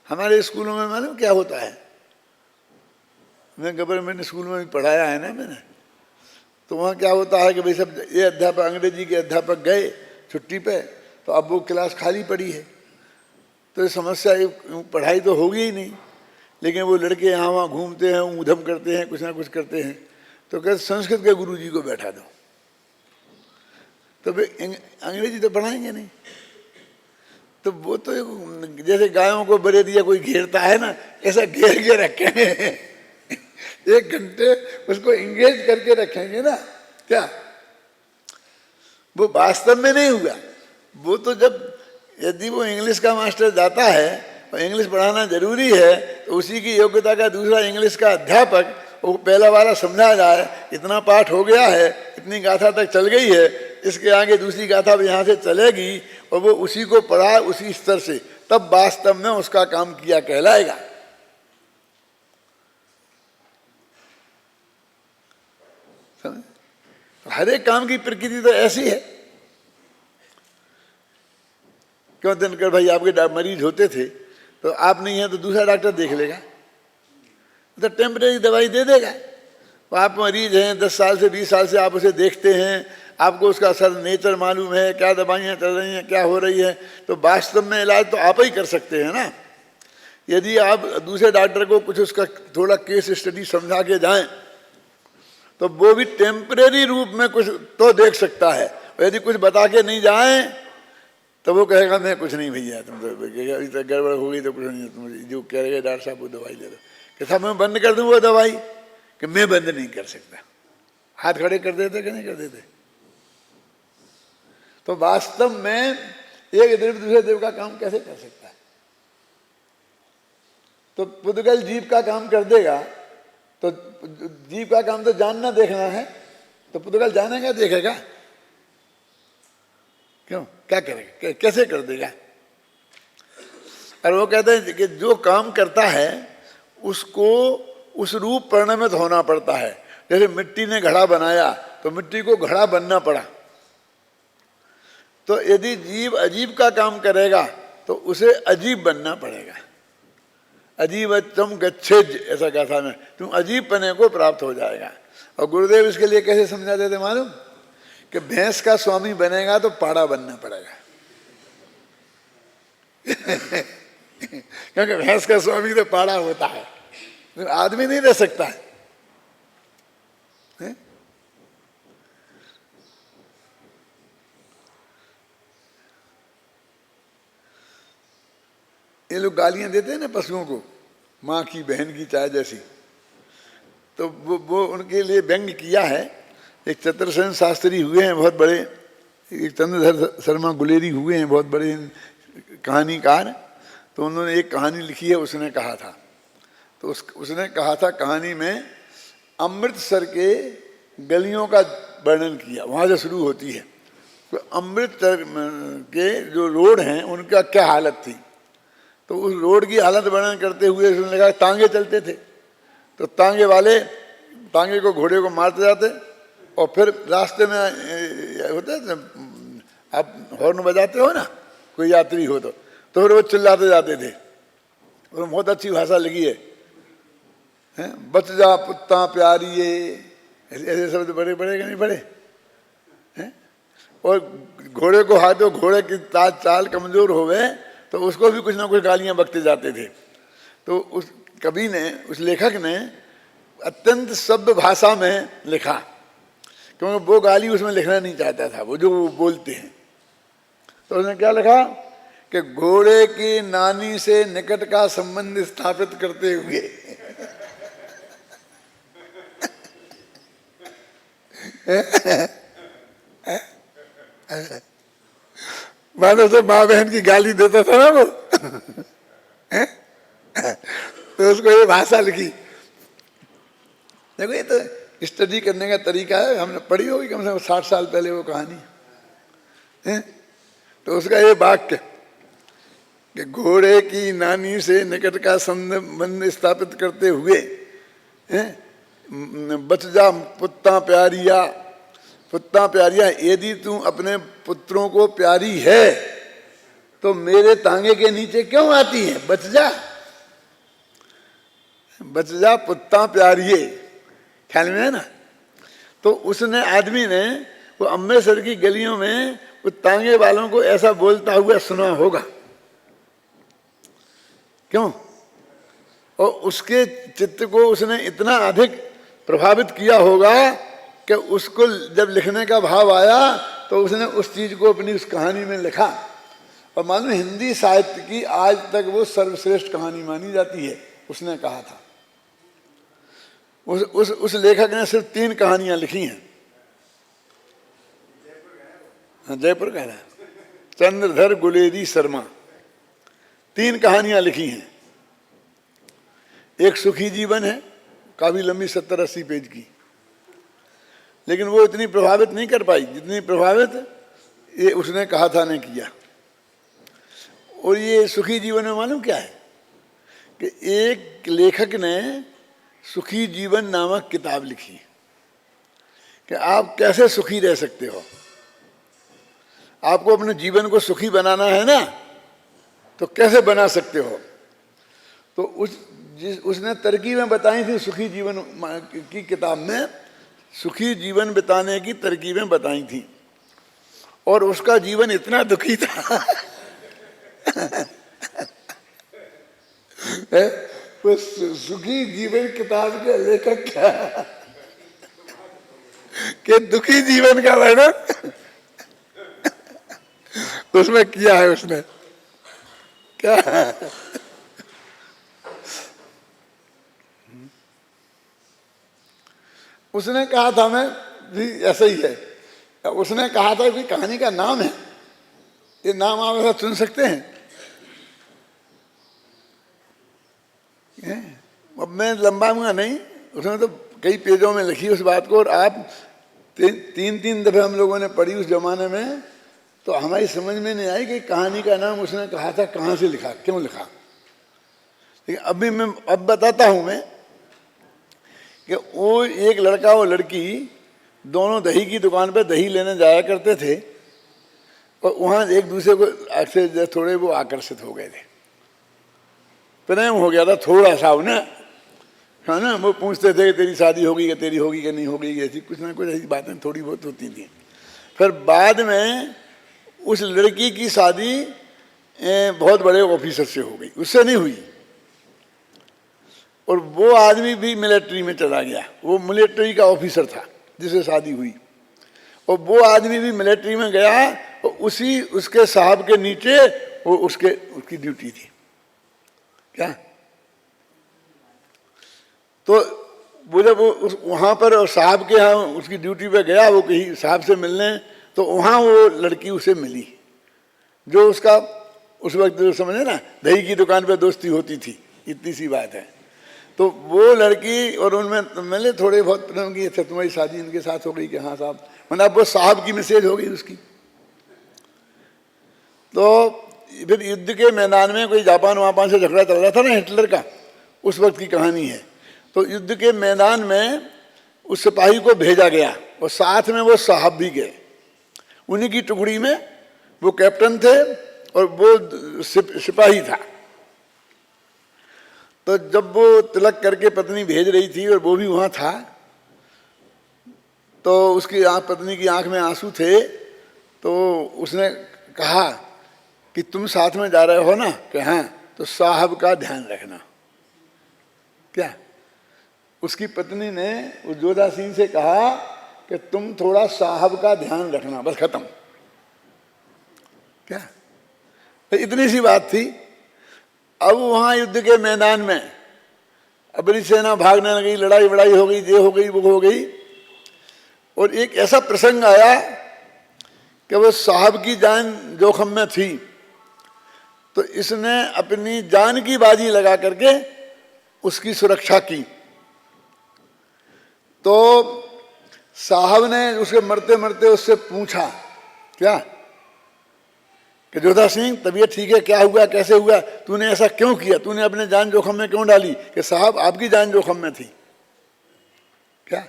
हमारे स्कूलों में मालूम क्या होता है, मैं गवर्नमेंट स्कूल में भी पढ़ाया है ना मैंने, तो वहाँ क्या होता है कि भाई सब ये अध्यापक, अंग्रेजी के अध्यापक गए छुट्टी पे, तो अब वो क्लास खाली पड़ी है, तो ये समस्या, ये पढ़ाई तो होगी ही नहीं। लेकिन वो लड़के यहाँ वहाँ घूमते हैं, ऊधम करते हैं, कुछ ना कुछ करते हैं। तो कहते संस्कृत के गुरु जी को बैठा दो, तो फिर अंग्रेजी तो पढ़ाएंगे नहीं। तो वो तो जैसे गायों को बरेदिया कोई घेरता है ना, ऐसा घेर के रखेंगे, 1 घंटे उसको इंगेज करके रखेंगे ना। क्या वो वास्तव में नहीं हुआ? वो तो जब यदि वो इंग्लिश का मास्टर जाता है और इंग्लिश पढ़ाना जरूरी है, तो उसी की योग्यता का दूसरा इंग्लिश का अध्यापक, वो पहला वाला समझा जाए, इतना पाठ हो गया है, इतनी गाथा तक चल गई है, इसके आगे दूसरी गाथा भी यहाँ से चलेगी, और वो उसी को पढ़ाए उसी स्तर से, तब वास्तव में उसका काम किया कहलाएगा। हर एक काम की प्रकृति तो ऐसी है। क्यों दिनकर भाई आपके मरीज होते थे, तो आप नहीं है तो दूसरा डॉक्टर देख लेगा, तो टेम्परेरी दवाई दे देगा। तो आप मरीज हैं, 10 साल से 20 साल से आप उसे देखते हैं, आपको उसका असर नेचर मालूम है, क्या दवाइयाँ चल रही हैं, क्या हो रही है, तो वास्तव में इलाज तो आप ही कर सकते हैं ना। यदि आप दूसरे डॉक्टर को कुछ उसका थोड़ा केस स्टडी समझा के जाएं, तो वो भी टेम्परेरी रूप में कुछ तो देख सकता है। यदि कुछ बता के नहीं जाएं, तो वो कहेगा मैं कुछ नहीं भैया, तुम तो गड़बड़ हो गई तो कुछ नहीं, तुम जो कह रहे डॉक्टर साहब वो दवाई ले लो। कि साहब मैं बंद कर दूँ वो दवाई? कि मैं बंद नहीं कर सकता। हाथ खड़े कर देते कि नहीं कर देते? तो वास्तव में एक देव दूसरे देव का काम कैसे कर सकता है? तो पुद्गल जीव का काम कर देगा, तो जीव का काम तो जानना देखना है, तो पुद्गल जानेगा देखेगा? क्यों? क्या करेगा? कैसे कर देगा? और वो कहते हैं कि जो काम करता है उसको उस रूप परिणमित होना पड़ता है। जैसे मिट्टी ने घड़ा बनाया, तो मिट्टी को घड़ा बनना पड़ा। तो यदि जीव अजीब का काम करेगा, तो उसे अजीब बनना पड़ेगा। अजीब तुम गच्छेज, ऐसा कहा मैं, तुम अजीब पने को प्राप्त हो जाएगा। और गुरुदेव इसके लिए कैसे समझा देते मालूम? कि भैंस का स्वामी बनेगा तो पाड़ा बनना पड़ेगा। क्योंकि भैंस का स्वामी तो पाड़ा होता है, तो आदमी नहीं रह सकता है। ये लोग गालियां देते हैं ना पशुओं को, माँ की बहन की चाय जैसी, तो वो उनके लिए व्यंग किया है। एक चतुरसेन शास्त्री हुए हैं बहुत बड़े, एक चंद्रधर शर्मा गुलेरी हुए हैं बहुत बड़े कहानीकार। तो उन्होंने एक कहानी लिखी है, उसने कहा था, तो उसने कहा था कहानी में अमृतसर के गलियों का वर्णन किया, वहाँ से शुरू होती है। तो अमृतसर के जो रोड हैं उनका क्या हालत थी, तो उस रोड की हालत वर्णन करते हुए उसने कहा तांगे चलते थे, तो तांगे वाले तांगे को घोड़े को मारते जाते, और फिर रास्ते में होता है आप हॉर्न बजाते हो ना, कोई यात्री हो तो फिर वो चिल्लाते जाते थे। और बहुत अच्छी भाषा लगी है, बच जा पुत्ता प्यारिये, ऐसे शब्द बड़े बड़े कि नहीं बड़े हैं। और घोड़े को हाथों, घोड़े की चाल कमजोर हो गए तो उसको भी कुछ ना कुछ गालियां बकते जाते थे। तो उस कवि ने, उस लेखक ने अत्यंत सभ्य भाषा में लिखा, क्योंकि वो गाली उसमें लिखना नहीं चाहता था, वो जो वो बोलते हैं। तो उसने क्या लिखा कि घोड़े की नानी से निकट का संबंध स्थापित करते हुए मानो से माँ बहन की गाली देता था ना वो तो उसको ये भाषा लिखी। देखो ये तो स्टडी करने का तरीका है, हमने पढ़ी होगी कम से कम 60 साल पहले वो कहानी है। तो उसका ये वाक्य कि घोड़े की नानी से निकट का संबंध स्थापित करते हुए बच जा पुत्ता प्यारिया, पुत्ता प्यारिया, यदि तू अपने पुत्रों को प्यारी है तो मेरे तांगे के नीचे क्यों आती है? बच जा, बच जा पुत्ता प्यारिये, ख्याल में है ना। तो उसने आदमी ने वो अमृतसर की गलियों में वो तांगे वालों को ऐसा बोलता हुआ सुना होगा। क्यों? और उसके चित्त को उसने इतना अधिक प्रभावित किया होगा कि उसको जब लिखने का भाव आया तो उसने उस चीज को अपनी उस कहानी में लिखा। और मालूम हिंदी साहित्य की आज तक वो सर्वश्रेष्ठ कहानी मानी जाती है, उसने कहा था। उस लेखक ने सिर्फ 3 कहानियां लिखी हैं। हाँ, जयपुर कह रहा है, चंद्रधर गुलेरी शर्मा, 3 कहानियां लिखी हैं। एक सुखी जीवन है, काफी लंबी 70-80 पेज की, लेकिन वो इतनी प्रभावित नहीं कर पाई जितनी प्रभावित ये उसने कहा था ने किया। और ये सुखी जीवन में मालूम क्या है कि एक लेखक ने सुखी जीवन नामक किताब लिखी कि आप कैसे सुखी रह सकते हो। आपको अपने जीवन को सुखी बनाना है ना, तो कैसे बना सकते हो। तो उसने तरकीबें बताई थी सुखी जीवन की किताब में, सुखी जीवन बिताने की तरकीबें बताई थी। और उसका जीवन इतना दुखी था वो सुखी जीवन किताब के लेखक क्या कि दुखी जीवन का वर्णन उसमें किया है उसने। क्या उसने कहा था, मैं भी ऐसा ही है, उसने कहा था कि कहानी का नाम है, ये नाम आप ऐसा सुन सकते हैं। अब मैं लंबाऊंगा नहीं, उसने तो कई पेजों में लिखी उस बात को। और आप 3 दफे हम लोगों ने पढ़ी उस जमाने में, तो हमारी समझ में नहीं आई कि कहानी का नाम उसने कहा था कहाँ से लिखा, क्यों लिखा। लेकिन अभी मैं अब बताता हूँ मैं कि वो एक लड़का और लड़की दोनों दही की दुकान पे दही लेने जाया करते थे, और वहाँ एक दूसरे को से थोड़े वो आकर्षित हो गए थे, प्रेम हो गया था थोड़ा सा उन्हें, है ना। वो पूछते थे तेरी शादी होगी कि तेरी होगी कि नहीं होगी, ऐसी कुछ ना कुछ ऐसी बातें थोड़ी बहुत होती थी। फिर बाद में उस लड़की की शादी बहुत बड़े ऑफिसर से हो गई, उससे नहीं हुई। और वो आदमी भी मिलिट्री में चला गया, वो मिलिट्री का ऑफिसर था जिससे शादी हुई। और वो आदमी भी मिलिट्री में गया, और उसी उसके साहब के नीचे वो उसकी ड्यूटी थी। क्या तो वो जब वो वहाँ पर और साहब के यहाँ उसकी ड्यूटी पे गया, वो कहीं साहब से मिलने, तो वहाँ वो लड़की उसे मिली जो उसका उस वक्त जो समझे ना दही की दुकान पे दोस्ती होती थी, इतनी सी बात है। तो वो लड़की और उनमें मिले, थोड़े बहुत प्रेम की, अच्छा तुम्हारी शादी इनके साथ हो गई कि हाँ साहब, मतलब वो साहब की मैसेज हो गई उसकी। तो फिर युद्ध के मैदान में कोई जापान वापान से झगड़ा चल रहा था ना, हिटलर का, उस वक्त की कहानी है। तो युद्ध के मैदान में उस सिपाही को भेजा गया और साथ में वो साहब भी गए। उन्हीं की टुकड़ी में वो कैप्टन थे और वो सिपाही था। तो जब वो तिलक करके पत्नी भेज रही थी और वो भी वहाँ था, तो उसकी पत्नी की आंख में आंसू थे। तो उसने कहा कि तुम साथ में जा रहे हो ना, कि हाँ, तो साहब का ध्यान रखना। क्या उसकी पत्नी ने उस जोधा सिंह से कहा कि तुम थोड़ा साहब का ध्यान रखना, बस खत्म। क्या तो इतनी सी बात थी। अब वहां युद्ध के मैदान में अपनी सेना भागने लगी, लड़ाई वड़ाई हो गई, ये हो गई वो हो गई। और एक ऐसा प्रसंग आया कि वो साहब की जान जोखिम में थी, तो इसने अपनी जान की बाजी लगा करके उसकी सुरक्षा की। तो साहब ने उसके मरते मरते उससे पूछा क्या कि जोधा सिंह तबीयत ठीक है, क्या हुआ, कैसे हुआ, तूने ऐसा क्यों किया, तूने अपने जान जोखिम में क्यों डाली। कि साहब आपकी जान जोखिम में थी। क्या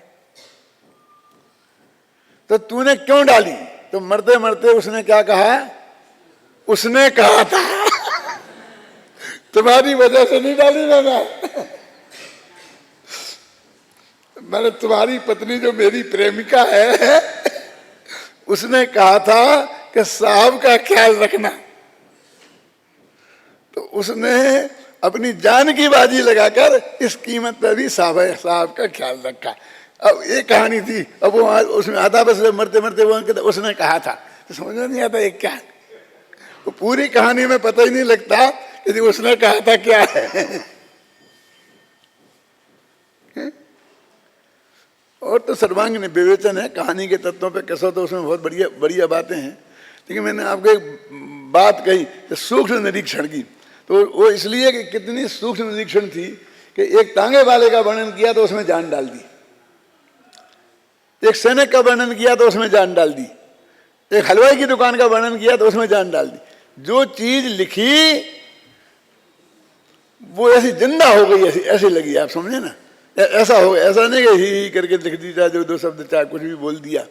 तो तूने क्यों डाली। तो मरते मरते उसने क्या कहा, उसने कहा था तुम्हारी वजह से नहीं डाली मैंने तुम्हारी पत्नी जो मेरी प्रेमिका है उसने कहा था कि साहब का ख्याल रखना। तो उसने अपनी जान की बाजी लगाकर इस कीमत पर भी साहब का ख्याल रखा। अब एक कहानी थी, अब वो उसमें आता बस मरते मरते वो उसने कहा था, तो समझ में नहीं आता एक क्या, वो पूरी कहानी में पता ही नहीं लगता कि उसने कहा था क्या है। और तो सर्वांगीण विवेचन है कहानी के तत्वों पे कैसा, तो उसमें बहुत बढ़िया बढ़िया बातें हैं। लेकिन मैंने आपको एक बात कही सूक्ष्म निरीक्षण की, तो वो इसलिए कि कितनी सूक्ष्म निरीक्षण थी कि एक तांगे वाले का वर्णन किया तो उसमें जान डाल दी, एक सैनिक का वर्णन किया तो उसमें जान डाल दी, एक हलवाई की दुकान का वर्णन किया तो उसमें जान डाल दी। जो चीज लिखी वो ऐसी जिंदा हो गई, ऐसी ऐसी लगी, आप समझे ना, ऐसा हो, ऐसा नहीं कि ही करके लिख दी, चाहे जो दो शब्द चाहे कुछ भी बोल दिया।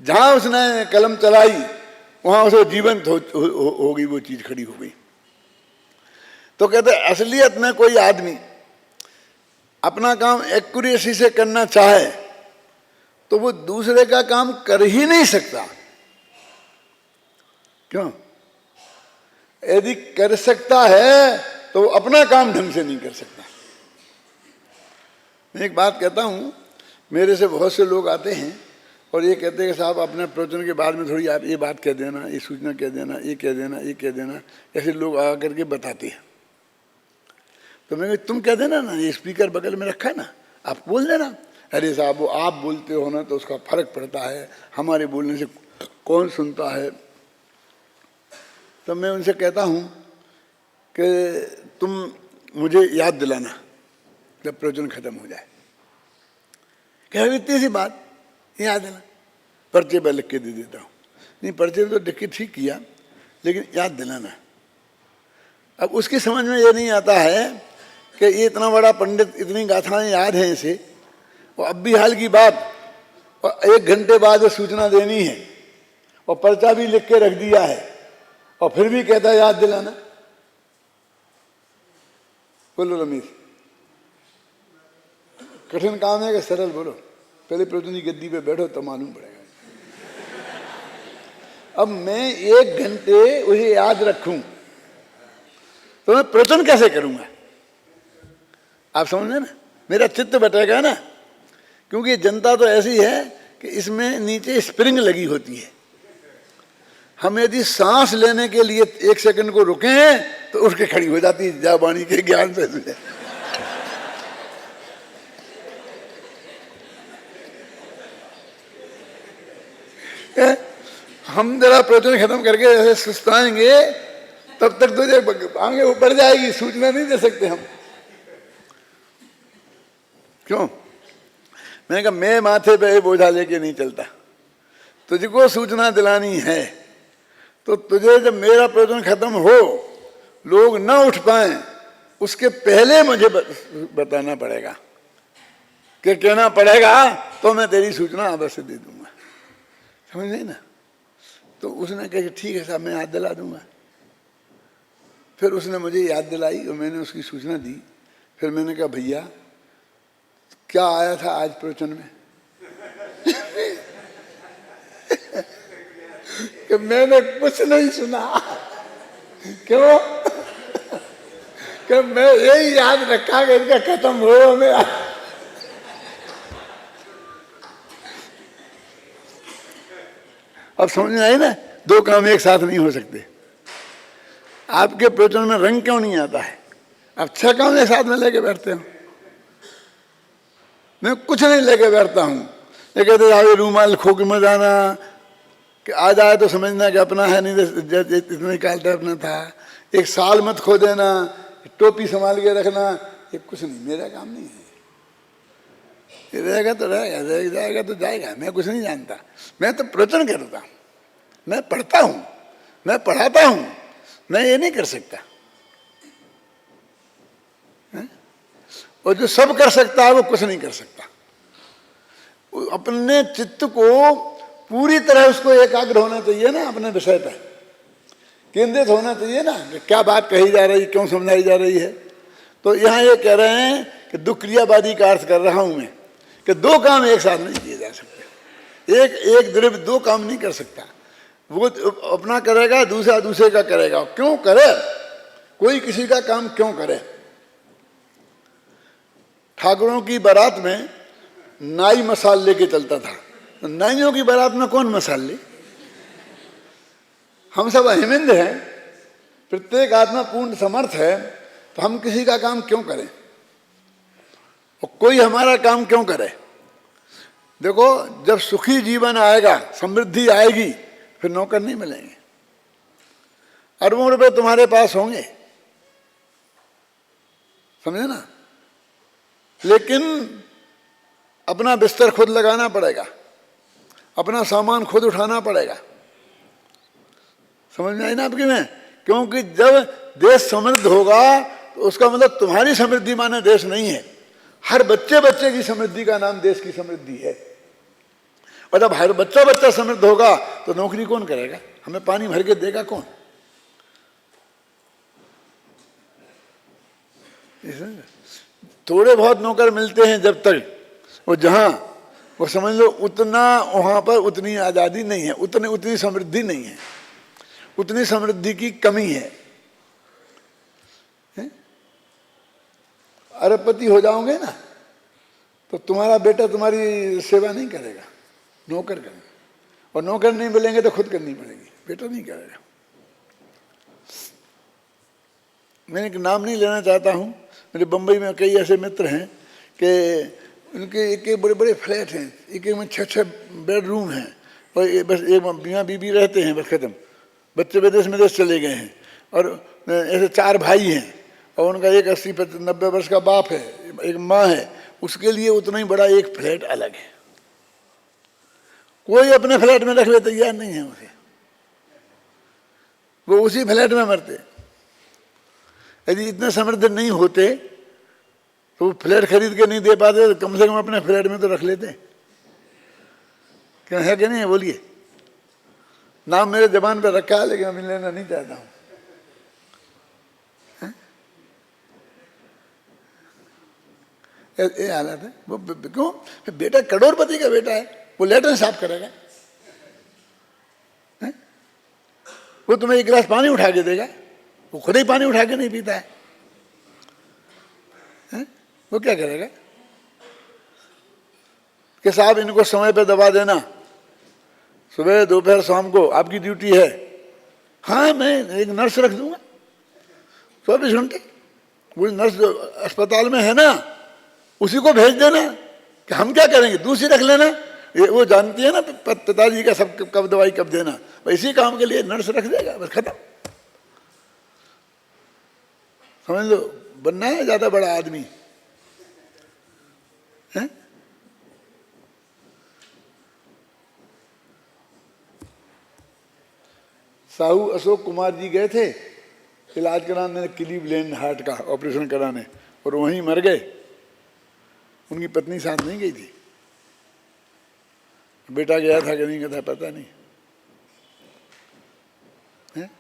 जहां उसने कलम चलाई वहां उसे जीवंत हो गई, वो चीज खड़ी हो गई। तो कहते असलियत में कोई आदमी अपना काम एक्यूरेसी से करना चाहे तो वो दूसरे का काम कर ही नहीं सकता। क्यों? यदि कर सकता है तो अपना काम ढंग से नहीं कर सकता। मैं एक बात कहता हूं, मेरे से बहुत से लोग आते हैं और ये कहते हैं कि साहब अपने प्रवचन के बाद में थोड़ी आप ये बात कह देना, ये सूचना कह देना, ये कह देना, ये कह देना, ऐसे लोग आ करके बताते हैं। तो मैं तुम कह देना ना, ये स्पीकर बगल में रखा है ना, आप बोल देना। अरे साहब वो आप बोलते हो ना तो उसका फर्क पड़ता है, हमारे बोलने से कौन सुनता है। तो मैं उनसे कहता हूँ कि तुम मुझे याद दिलाना जब प्रवचन खत्म हो जाए। कह इतनी सी बात याद दिला, पर्चे पर लिख के दे देता हूँ। नहीं पर्चे तो लिख के ठीक किया, लेकिन याद दिलाना। अब उसकी समझ में ये नहीं आता है कि ये इतना बड़ा पंडित, इतनी गाथाएं याद हैं इसे, और अब भी हाल की बात, और 1 घंटे बाद सूचना देनी है और पर्चा भी लिख के रख दिया है और फिर भी कहता है याद दिलाना। बोलो रमेश, कठिन काम है कि सरल? बोलो, पहले प्रवचन की गद्दी पे बैठो तो मालूम पड़ेगा। अब मैं 1 घंटे उसे याद रखूं तो मैं प्रवचन कैसे करूंगा? आप समझे ना, मेरा चित्त बटेगा ना, क्योंकि जनता तो ऐसी है कि इसमें नीचे स्प्रिंग लगी होती है। हम यदि सांस लेने के लिए 1 सेकंड को रुके तो उठ के खड़ी हो जाती है, जा वाणी के ज्ञान से तुझे। हम जरा प्रवचन खत्म करके ऐसे सुस्ताएंगे तब तक तुझे आगे ऊपर जाएगी, सूचना नहीं दे सकते हम। क्यों? मैंने कहा मैं माथे पे बोझा लेके नहीं चलता, तुझको सूचना दिलानी है तो तुझे जब मेरा प्रवचन खत्म हो, लोग न उठ पाए, उसके पहले मुझे बताना पड़ेगा, कि कहना पड़ेगा तो मैं तेरी सूचना अवश्य दे दूंगा। समझ नहीं ना? तो उसने कहा ठीक है साहब, मैं याद दिला दूंगा। फिर उसने मुझे याद दिलाई और मैंने उसकी सूचना दी। फिर मैंने कहा भैया क्या आया था आज प्रवचन में? कि मैंने कुछ नहीं सुना। क्यों? कि मैं यही याद रखा कि इनका खत्म हो मेरा। अब समझ में आई ना, 2 काम एक साथ नहीं हो सकते। आपके प्रवचन में रंग क्यों नहीं आता है? आप 6 काम एक साथ में लेके बैठते हो। मैं कुछ नहीं लेके बैठता हूँ। ये कहते आगे रूमाल खो के मत जाना, कि आ जाए तो समझना कि अपना है, नहीं तो इतना ही काल टाइप ना था। एक साल मत खो देना, टोपी संभाल के रखना, ये कुछ नहीं, मेरा काम नहीं है। ये रहेगा तो रहेगा, रह जाएगा तो जाएगा, मैं कुछ नहीं जानता। मैं तो प्रवचन करता हूँ, मैं पढ़ता हूँ, मैं पढ़ाता हूँ, मैं ये नहीं कर सकता। और जो सब कर सकता है वो कुछ नहीं कर सकता। अपने चित्त को पूरी तरह उसको एकाग्र होना चाहिए ना, अपने विषय पर केंद्रित होना चाहिए ना, कि क्या बात कही जा रही, क्यों समझाई जा रही है। तो यहाँ ये कह रहे हैं कि दुक्रियावादी का अर्थ कर रहा हूं मैं, कि 2 काम एक साथ नहीं किए जा सकते। एक द्रव्य 2 काम नहीं कर सकता। वो अपना करेगा, दूसरा दूसरे का करेगा। क्यों करे? कोई किसी का काम क्यों करे। ठाकुरों की बारात में नाई मसाल लेके चलता था, तो नाइयों की बारात में कौन मसाल ले। हम सब अहिमिंद हैं, प्रत्येक आत्मा पूर्ण समर्थ है, तो हम किसी का काम क्यों करें और कोई हमारा काम क्यों करे। देखो, जब सुखी जीवन आएगा, समृद्धि आएगी, फिर नौकर नहीं मिलेंगे, अरबों रुपए तुम्हारे पास होंगे, समझे ना। लेकिन अपना बिस्तर खुद लगाना पड़ेगा, अपना सामान खुद उठाना पड़ेगा। समझ में आई ना आपकी में। क्योंकि जब देश समृद्ध होगा तो उसका मतलब तुम्हारी समृद्धि माने देश नहीं है, हर बच्चे बच्चे की समृद्धि का नाम देश की समृद्धि है। और जब हर बच्चा बच्चा समृद्ध होगा तो नौकरी कौन करेगा, हमें पानी भर के देगा कौन। थोड़े बहुत नौकर मिलते हैं जब तक, वो जहां वो समझ लो उतना, वहां पर उतनी आजादी नहीं है, उतनी समृद्धि नहीं है, उतनी समृद्धि की कमी है। अरबपति हो जाओगे ना तो तुम्हारा बेटा तुम्हारी सेवा नहीं करेगा, नौकर करेगा, और नौकर नहीं मिलेंगे तो खुद करनी पड़ेगी, बेटा नहीं करेगा। मैंने एक नाम नहीं लेना चाहता हूँ, मेरे बम्बई में कई ऐसे मित्र हैं कि उनके एक एक बड़े बड़े फ्लैट हैं, एक एक में 6-6 बेडरूम हैं, और बस एक मियाँ बीबी रहते हैं, बस खत्म। बच्चे विदेश चले गए हैं, और ऐसे 4 भाई हैं, और उनका एक 80-90 वर्ष का बाप है, एक माँ है, उसके लिए उतना ही बड़ा एक फ्लैट अलग है। कोई अपने फ्लैट में रखने तैयार नहीं है उसे, वो उसी फ्लैट में मरते। यदि इतने समृद्ध नहीं होते तो वो फ्लैट खरीद के नहीं दे पाते, तो कम से कम अपने फ्लैट में तो रख लेते। क्या है कि नहीं है, बोलिए। नाम मेरे जबान पर रखा है, लेकिन अभी लेना नहीं चाहता हूं। ये हालत है। वो क्यों, बेटा करोड़पति का बेटा है, वो लेटर साफ करेगा, वो तुम्हें 1 गिलास पानी उठा के देगा, वो खुद ही पानी उठा के नहीं पीता है, वो क्या करेगा कि साहब इनको समय पे दवा देना, सुबह दोपहर शाम को आपकी ड्यूटी है। हाँ, मैं एक नर्स रख दूंगा 24 घंटे, वो नर्स जो अस्पताल में है ना उसी को भेज देना, कि हम क्या करेंगे, दूसरी रख लेना, वो जानती है ना पिताजी का सब कब दवाई कब देना, इसी काम के लिए नर्स रख देगा, बस खत्म। समझ लो, बनना है ज्यादा बड़ा आदमी है। साहू अशोक कुमार जी गए थे इलाज कराने क्लीवलैंड हार्ट का ऑपरेशन कराने, और वहीं मर गए। उनकी पत्नी साथ नहीं गई थी, बेटा गया था कि नहीं गया था पता नहीं है।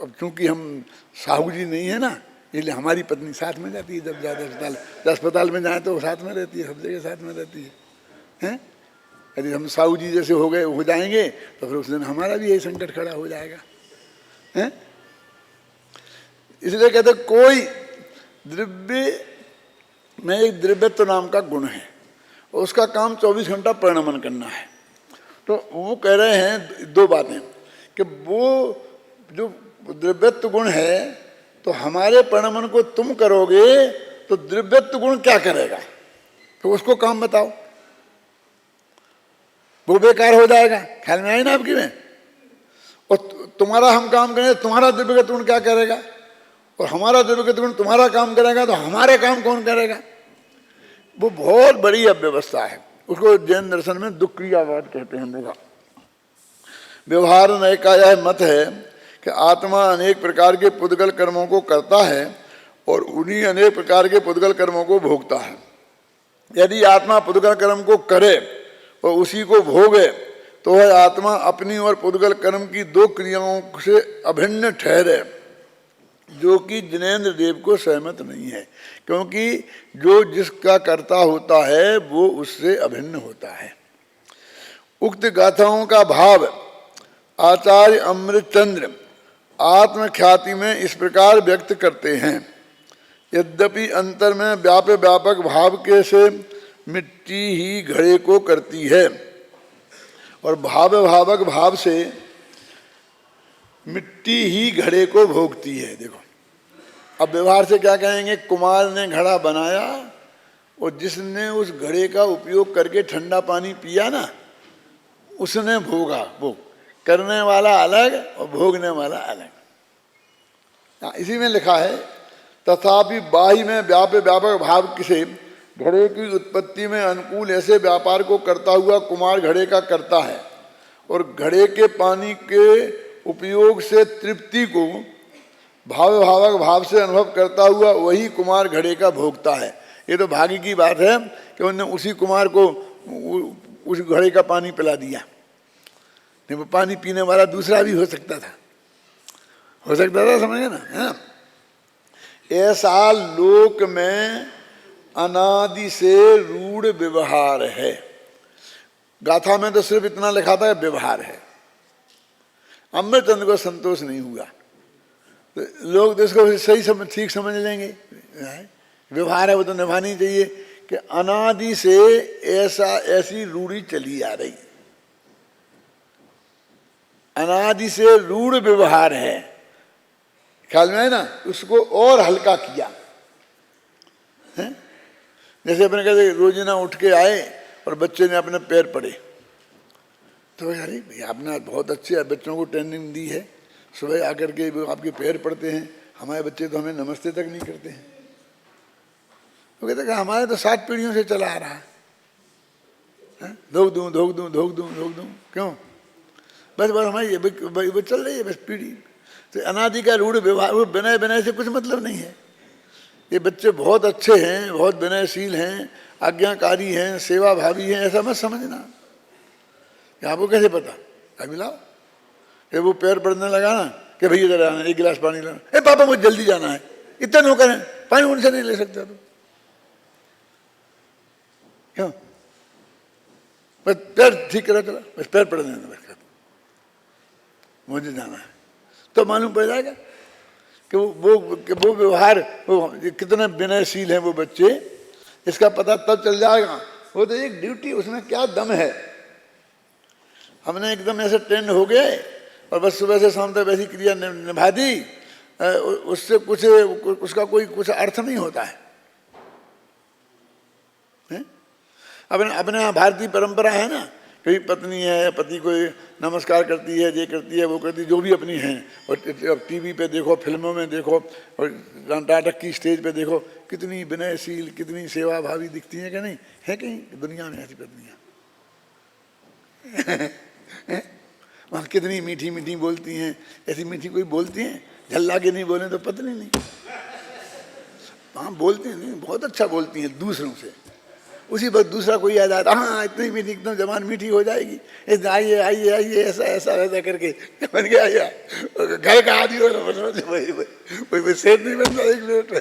अब चूंकि हम साहू जी नहीं है ना, इसलिए हमारी पत्नी साथ में जाती है। जब ज़्यादा अस्पताल में जाए तो साथ में रहती है, सब जगह साथ में रहती है। यदि हम साहू जी जैसे हो जाएंगे तो फिर उस दिन हमारा भी यही संकट खड़ा हो जाएगा। इसलिए कहते कोई द्रव्य में एक द्रव्यत्व नाम का गुण है, और उसका काम 24 घंटा परिणमन करना है। तो वो कह रहे हैं 2 बातें, कि वो जो द्रव्यत्व गुण है, तो हमारे परिणमन को तुम करोगे तो द्रव्यत्व गुण क्या करेगा, तो उसको काम बताओ, वो बेकार हो जाएगा। ख्याल में आई ना आपकी में। और तुम्हारा हम काम करें, तुम्हारा द्रव्यत्व गुण क्या करेगा, और हमारा द्रव्यत्व गुण तुम्हारा काम करेगा, तो हमारे काम कौन करेगा। वो बहुत बड़ी अव्यवस्था है, उसको जैन दर्शन में दुख क्रियावाद कहते हैं। देखा, व्यवहार नय का यह मत है कि आत्मा अनेक प्रकार के पुद्गल कर्मों को करता है और उन्हीं अनेक प्रकार के पुद्गल कर्मों को भोगता है। यदि आत्मा पुद्गल कर्म को करे और उसी को भोगे तो वह आत्मा अपनी और पुद्गल कर्म की 2 क्रियाओं से अभिन्न ठहरे, जो कि जिनेन्द्र देव को सहमत नहीं है, क्योंकि जो जिसका कर्ता होता है वो उससे अभिन्न होता है। उक्त गाथाओं का भाव आचार्य अमृतचंद्र आत्मख्याति में इस प्रकार व्यक्त करते हैं। यद्यपि अंतर में व्यापक भाव के से मिट्टी ही घड़े को करती है और भावक भाव से मिट्टी ही घड़े को भोगती है। देखो अब व्यवहार से क्या कहेंगे, कुमार ने घड़ा बनाया और जिसने उस घड़े का उपयोग करके ठंडा पानी पिया ना, उसने भोगा। भोग करने वाला अलग और भोगने वाला अलग। इसी में लिखा है, तथापि बाह्य में व्यापक भाव से घड़े की उत्पत्ति में अनुकूल ऐसे व्यापार को करता हुआ कुमार घड़े का करता है और घड़े के पानी के उपयोग से तृप्ति को भावक भाव से अनुभव करता हुआ वही कुमार घड़े का भोगता है। ये तो भाग्य की बात है कि उन्होंने उसी कुमार को उस घड़े का पानी पिला दिया, नहीं वो पानी पीने वाला दूसरा भी हो सकता था, समझ गए ना, है ना? ऐसा लोक में अनादि से रूढ़ व्यवहार है। गाथा में तो सिर्फ इतना लिखा था व्यवहार है। अमृतचंद्र को संतोष नहीं हुआ तो लोग तो इसको सही ठीक समझ लेंगे, व्यवहार है वो तो निभानी चाहिए कि अनादि से ऐसी रूढ़ी चली आ रही, अनादि से रूढ़ व्यवहार है, ख्याल में है ना? उसको और हल्का किया है? जैसे अपने कहते रोजाना उठ के आए और बच्चे ने अपने पैर पड़े तो अरे भैया आपने बहुत अच्छे बच्चों को ट्रेनिंग दी है, सुबह आकर के आपके पैर पड़ते हैं, हमारे बच्चे तो हमें नमस्ते तक नहीं करते हैं। तो कहते कि हमारे तो 7 पीढ़ियों से चला आ रहा है, धोख दूं क्यों, बस हमारी वो चल रही है बस पीढ़ी। तो अनादि का रूढ़ व्यवहार, वो विनय से कुछ मतलब नहीं है। ये बच्चे बहुत अच्छे हैं, बहुत विनयशील हैं, आज्ञाकारी हैं, सेवा भावी हैं, ऐसा मत समझना। आपको कैसे पता? अभी लाओ ये वो पैर पड़ने लगा ना कि भैया इधर आना, 1 गिलास पानी लाना, ए पापा मुझे जल्दी जाना है, इतना नौकर है, पानी उनसे नहीं ले सकता तो क्यों? बस पैर ठीक करा चला, बस पैर पड़ने दो, बस मुझे जाना है। तो मालूम पड़ जाएगा कि वो व्यवहार, वो कितने विनयशील हैं वो बच्चे, इसका पता तब चल जाएगा। वो तो एक ड्यूटी, उसमें क्या दम है। हमने एकदम ऐसे ट्रेंड हो गए और बस सुबह से शाम तक वैसी क्रिया निभा दी, उससे उसका कोई कुछ अर्थ नहीं होता है। अपने यहाँ भारतीय परंपरा है ना, कहीं पत्नी है, पति को नमस्कार करती है, ये करती है, वो करती है, जो भी अपनी हैं, और टीवी पे देखो, फिल्मों में देखो, और नाटक की स्टेज पे देखो, कितनी विनयशील, कितनी सेवा भावी दिखती हैं कि नहीं है? कहीं दुनिया में ऐसी पत्नियाँ वहाँ कितनी मीठी मीठी बोलती हैं, ऐसी मीठी कोई बोलती हैं? झल्ला के नहीं बोले तो पत्नी नहीं, वहाँ बोलती हैं नहीं, बहुत अच्छा बोलती हैं दूसरों से। उसी वक्त दूसरा कोई आ जाता, हाँ इतनी मीठी, एकदम जबान मीठी हो जाएगी, आइए आइए आइए, ऐसा करके बन गया या घर का आदि हो वही सेठ नहीं बनता 1 मिनट में।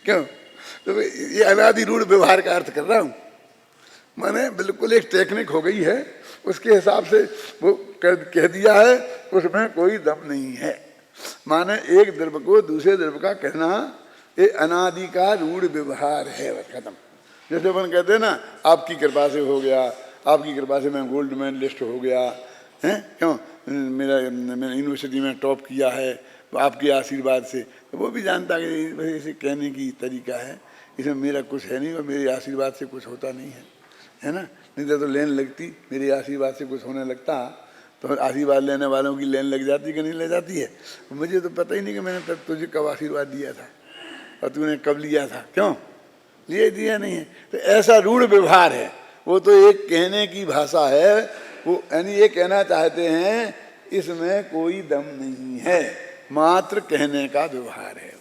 क्यों? तो ये अनादि रूढ़ व्यवहार का अर्थ कर रहा हूँ। मैंने बिल्कुल एक टेक्निक हो गई है, उसके हिसाब से वो कह दिया है, उसमें कोई दम नहीं है। माने एक द्रव्य को दूसरे द्रव्य का कहना, ये अनादि का रूढ़ व्यवहार है, बस खत्म। जैसे अपन कहते हैं ना, आपकी कृपा से हो गया, आपकी कृपा से मैं गोल्ड मेडलिस्ट हो गया है, क्यों? मैंने यूनिवर्सिटी में टॉप किया है, आपके आशीर्वाद से। तो वो भी जानता है कि इसे कहने की तरीका है, इसमें मेरा कुछ है नहीं और मेरे आशीर्वाद से कुछ होता नहीं है ना? नहीं तो लेन लगती, मेरे आशीर्वाद से कुछ होने लगता तो आशीर्वाद लेने वालों की लेन लग जाती कि नहीं लग जाती है। मुझे तो पता ही नहीं कि मैंने तब तुझे कब आशीर्वाद दिया था और तूने कब लिया था, क्यों लिए दिया नहीं है। तो ऐसा रूढ़ व्यवहार है, वो तो एक कहने की भाषा है, वो यानी ये कहना चाहते हैं इसमें कोई दम नहीं है, मात्र कहने का व्यवहार है।